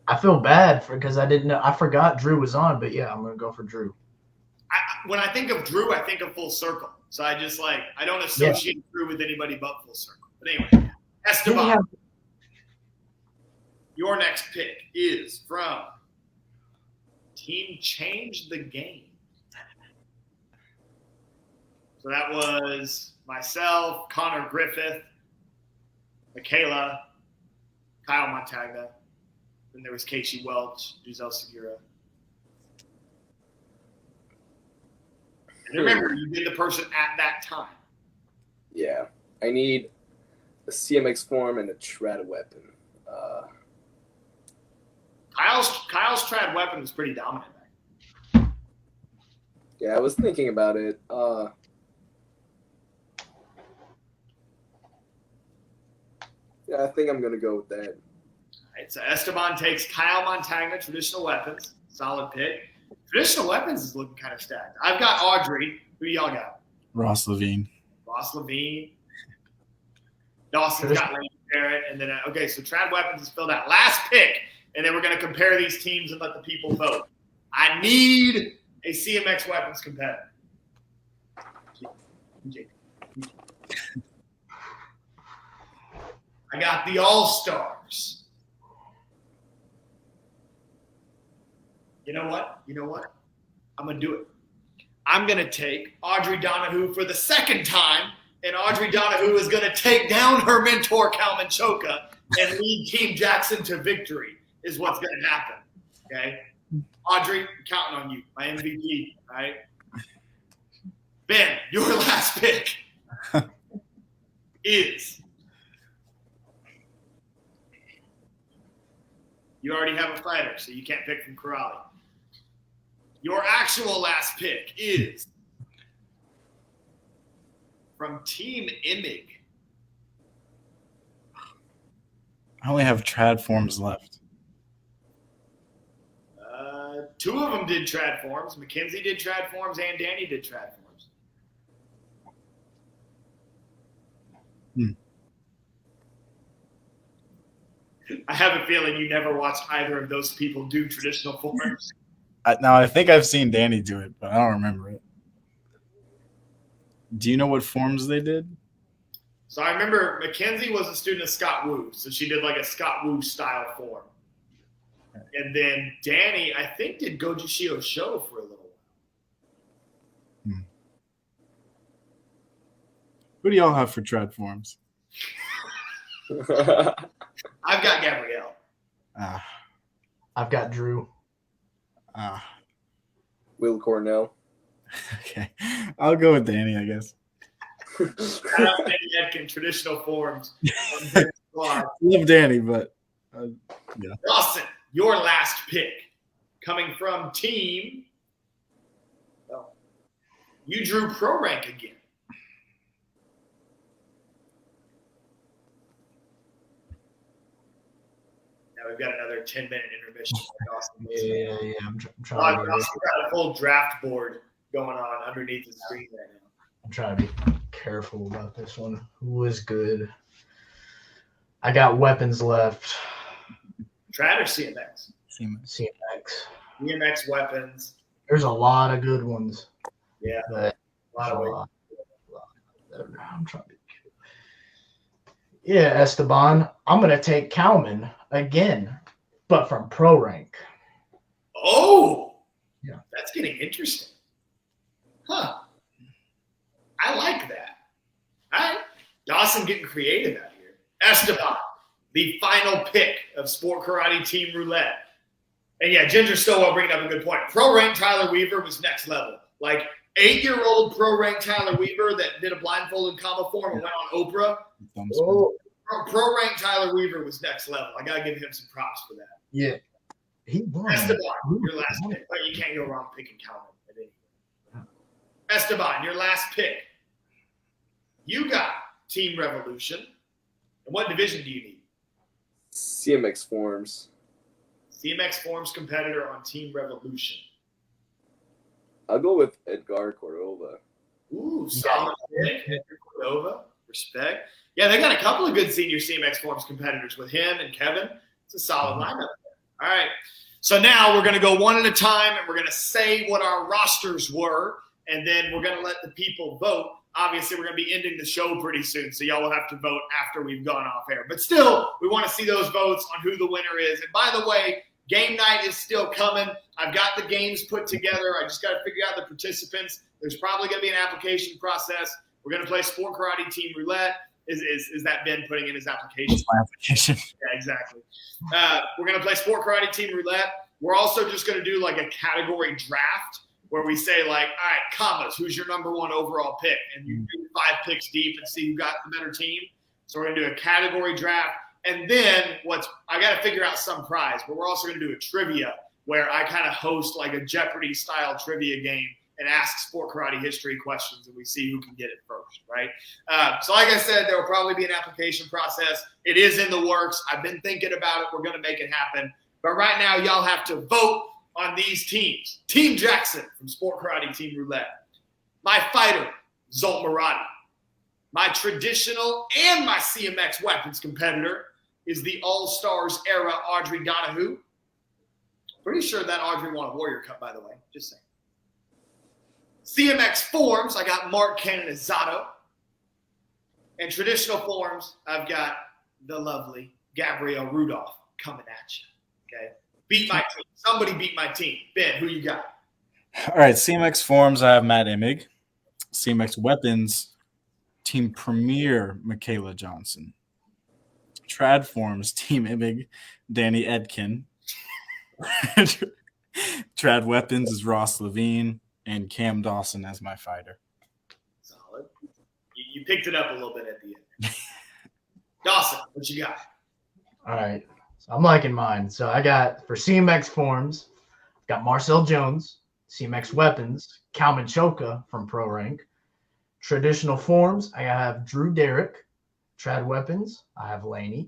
I feel bad because I didn't know. I forgot Drew was on, but yeah, I'm gonna go for Drew.
When I think of Drew, I think of Full Circle. So I don't associate Drew with anybody but Full Circle. But anyway, Esteban, your next pick is from Team Change the Game. So that was myself, Connor Griffith, Michaela, Kyle Montagna. Then there was Casey Welch, Giselle Segura. And remember, you did the person at that time.
Yeah. I need a CMX form and a trad weapon.
Kyle's trad weapon was pretty dominant.
Yeah, I was thinking about it. Yeah, I think I'm going to go with that.
All right, so Esteban takes Kyle Montagna, traditional weapons. Solid pick. Traditional weapons is looking kind of stacked. I've got Audrey. Who do y'all got?
Ross Levine.
Ross Levine. Dawson's got Lane Barrett. And then, so trad weapons is filled out. Last pick. And then we're going to compare these teams and let the people vote. I need a CMX weapons competitor. I got the All-Stars. You know what? I'm going to do it. I'm going to take Audrey Donahue for the second time, and Audrey Donahue is going to take down her mentor, Cal Menchoka, and lead Team Jackson to victory is what's going to happen. Okay? Audrey, I'm counting on you, my MVP, all right? Ben, your last pick is – you already have a fighter, so you can't pick from Corrali. Your actual last pick is from Team Imig.
I only have trad forms left.
Two of them did trad forms. Mackenzie did trad forms and Danny did trad forms. I have a feeling you never watched either of those people do traditional forms.
Now, I think I've seen Danny do it, but I don't remember it. Do you know what forms they did?
So I remember Mackenzie was a student of Scott Wu, so she did like a Scott Wu style form. And then Danny, I think, did Goju Shio Show for a little while.
Who do y'all have for trad forms?
I've got Gabrielle.
I've got Drew.
Will Cornell.
Okay. I'll go with Danny, I guess.
Shout out Danny Edkin, traditional forms.
Love Danny, but yeah.
Dawson, your last pick coming from Team you drew pro rank again. Now we've got another 10-minute intermission.
Yeah. I'm trying to
We've got a full draft board going on underneath the screen right now.
I'm trying to be careful about this one. Who is good? I got weapons left.
Trad or CMX?
CMX.
CMX weapons.
There's a lot of good ones.
Yeah.
But
A lot of ways.
I'm trying to be Yeah, Esteban. I'm going to take Kalman again, but from pro rank.
Oh!
Yeah.
That's getting interesting. Huh. I like that. All right. Dawson getting creative out here. Esteban, the final pick of Sport Karate Team Roulette. And yeah, Ginger Stowell bringing up a good point. Pro rank Tyler Weaver was next level. Like 8-year-old pro rank Tyler Weaver that did a blindfolded comma form and went on Oprah. Pro rank Tyler Weaver was next level. I got to give him some props for that.
Yeah. He won.
Esteban, your last pick. But you can't go wrong picking Calvin. Esteban, your last pick. You got Team Revolution. And what division do you need?
CMX Forms.
CMX Forms competitor on Team Revolution.
I'll go with Edgar Cordova.
Ooh, solid pick. Edgar Cordova. Respect. Yeah, they got a couple of good senior CMX Forms competitors with him and Kevin. It's a solid lineup. All right. So now we're going to go one at a time, and we're going to say what our rosters were, and then we're going to let the people vote. Obviously, we're going to be ending the show pretty soon, so y'all will have to vote after we've gone off air. But still, we want to see those votes on who the winner is. And by the way, game night is still coming. I've got the games put together. I just got to figure out the participants. There's probably going to be an application process. We're going to play Sport Karate Team Roulette. Is that Ben putting in his application?
That's my application.
Yeah, exactly. We're going to play Sport Karate Team Roulette. We're also just going to do like a category draft where we say like, all right, commas, who's your number one overall pick? And you do 5 picks deep and see who got the better team. So we're going to do a category draft. And then I got to figure out some prize, but we're also going to do a trivia where I kind of host like a Jeopardy style trivia game and ask sport karate history questions, and we see who can get it first, right? So like I said, there will probably be an application process. It is in the works. I've been thinking about it. We're going to make it happen. But right now, y'all have to vote on these teams. Team Jackson from Sport Karate Team Roulette. My fighter, Zolt Marati. My traditional and my CMX weapons competitor is the All-Stars era Audrey Donahue. Pretty sure that Audrey won a Warrior Cup, by the way. Just saying. CMX Forms, I got Mark Canonizato. And traditional forms, I've got the lovely Gabrielle Rudolph coming at you. Okay? Beat my team. Somebody beat my team. Ben, who you got?
All right, CMX Forms, I have Matt Imig. CMX Weapons, Team Premier, Michaela Johnson. Trad Forms, Team Imig, Danny Edkin. Trad Weapons is Ross Levine. And Cam Dawson as my fighter.
Solid. You picked it up a little bit at the end. Dawson, what you got?
All right. So I'm liking mine. So I got, for CMX Forms, I've got Marcel Jones, CMX Weapons, Kalman Choka from Pro Rank. Traditional Forms, I have Drew Derrick. Trad Weapons, I have Laney.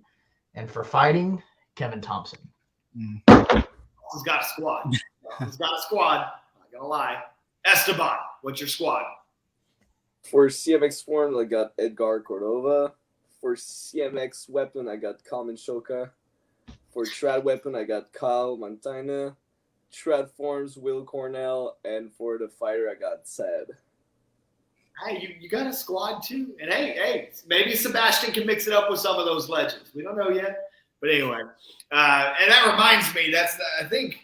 And for fighting, Kevin Thompson.
He's got a squad. He's got a squad. Not going to lie. Esteban, what's your squad?
For CMX Form, I got Edgar Cordova. For CMX Weapon, I got Kalman Shoka. For Trad Weapon, I got Kyle Montana. Trad Forms, Will Cornell. And for the fighter, I got Seb.
Hey, you got a squad too. And hey, maybe Sebastian can mix it up with some of those legends. We don't know yet. But anyway, and that reminds me, I think,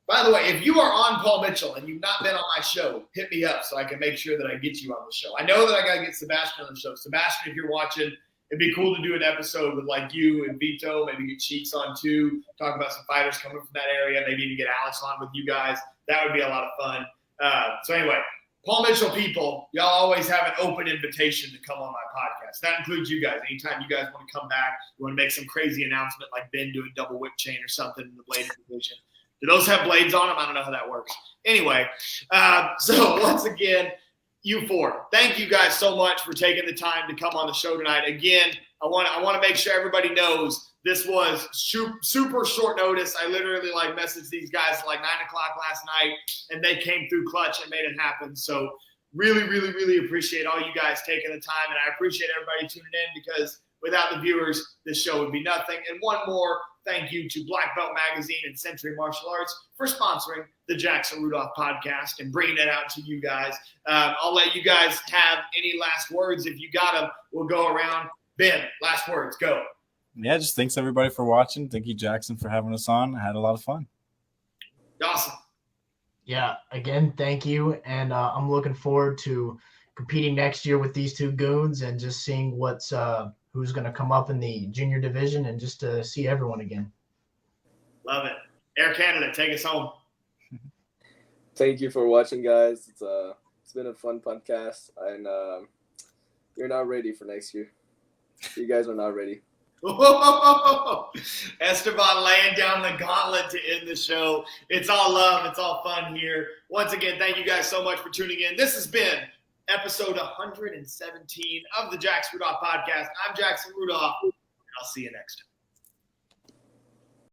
by the way, if you are on Paul Mitchell and you've not been on my show, hit me up so I can make sure that I get you on the show. I know that I got to get Sebastian on the show. Sebastian, if you're watching, it'd be cool to do an episode with like you and Vito, maybe get Cheeks on too, talk about some fighters coming from that area, maybe even get Alex on with you guys. That would be a lot of fun. So anyway, Paul Mitchell people, y'all always have an open invitation to come on my podcast. That includes you guys. Anytime you guys want to come back, you want to make some crazy announcement like Ben doing double whip chain or something in the bladed division. Do those have blades on them? I don't know how that works. Anyway, so once again, you four, thank you guys so much for taking the time to come on the show tonight. Again, I want to make sure everybody knows this was super short notice. I literally messaged these guys at 9 o'clock last night, and they came through clutch and made it happen. So really, really, really appreciate all you guys taking the time, and I appreciate everybody tuning in, because without the viewers, this show would be nothing. And one more thank you to Black Belt Magazine and Century Martial Arts for sponsoring the Jackson Rudolph Podcast and bringing it out to you guys. I'll let you guys have any last words. If you got them, we'll go around. Ben, last words, go.
Yeah, just thanks everybody for watching. Thank you, Jackson, for having us on. I had a lot of fun.
Dawson.
Yeah, again, thank you. And I'm looking forward to competing next year with these two goons and just seeing who's going to come up in the junior division, and just to see everyone again.
Love it. Air Canada, take us home.
Thank you for watching, guys. It's been a fun podcast, and you're not ready for next year. You guys are not ready.
Esteban laying down the gauntlet to end the show. It's all love. It's all fun here. Once again, thank you guys so much for tuning in. This has been episode 117 of the Jackson Rudolph Podcast. I'm Jackson Rudolph. I'll see you next time.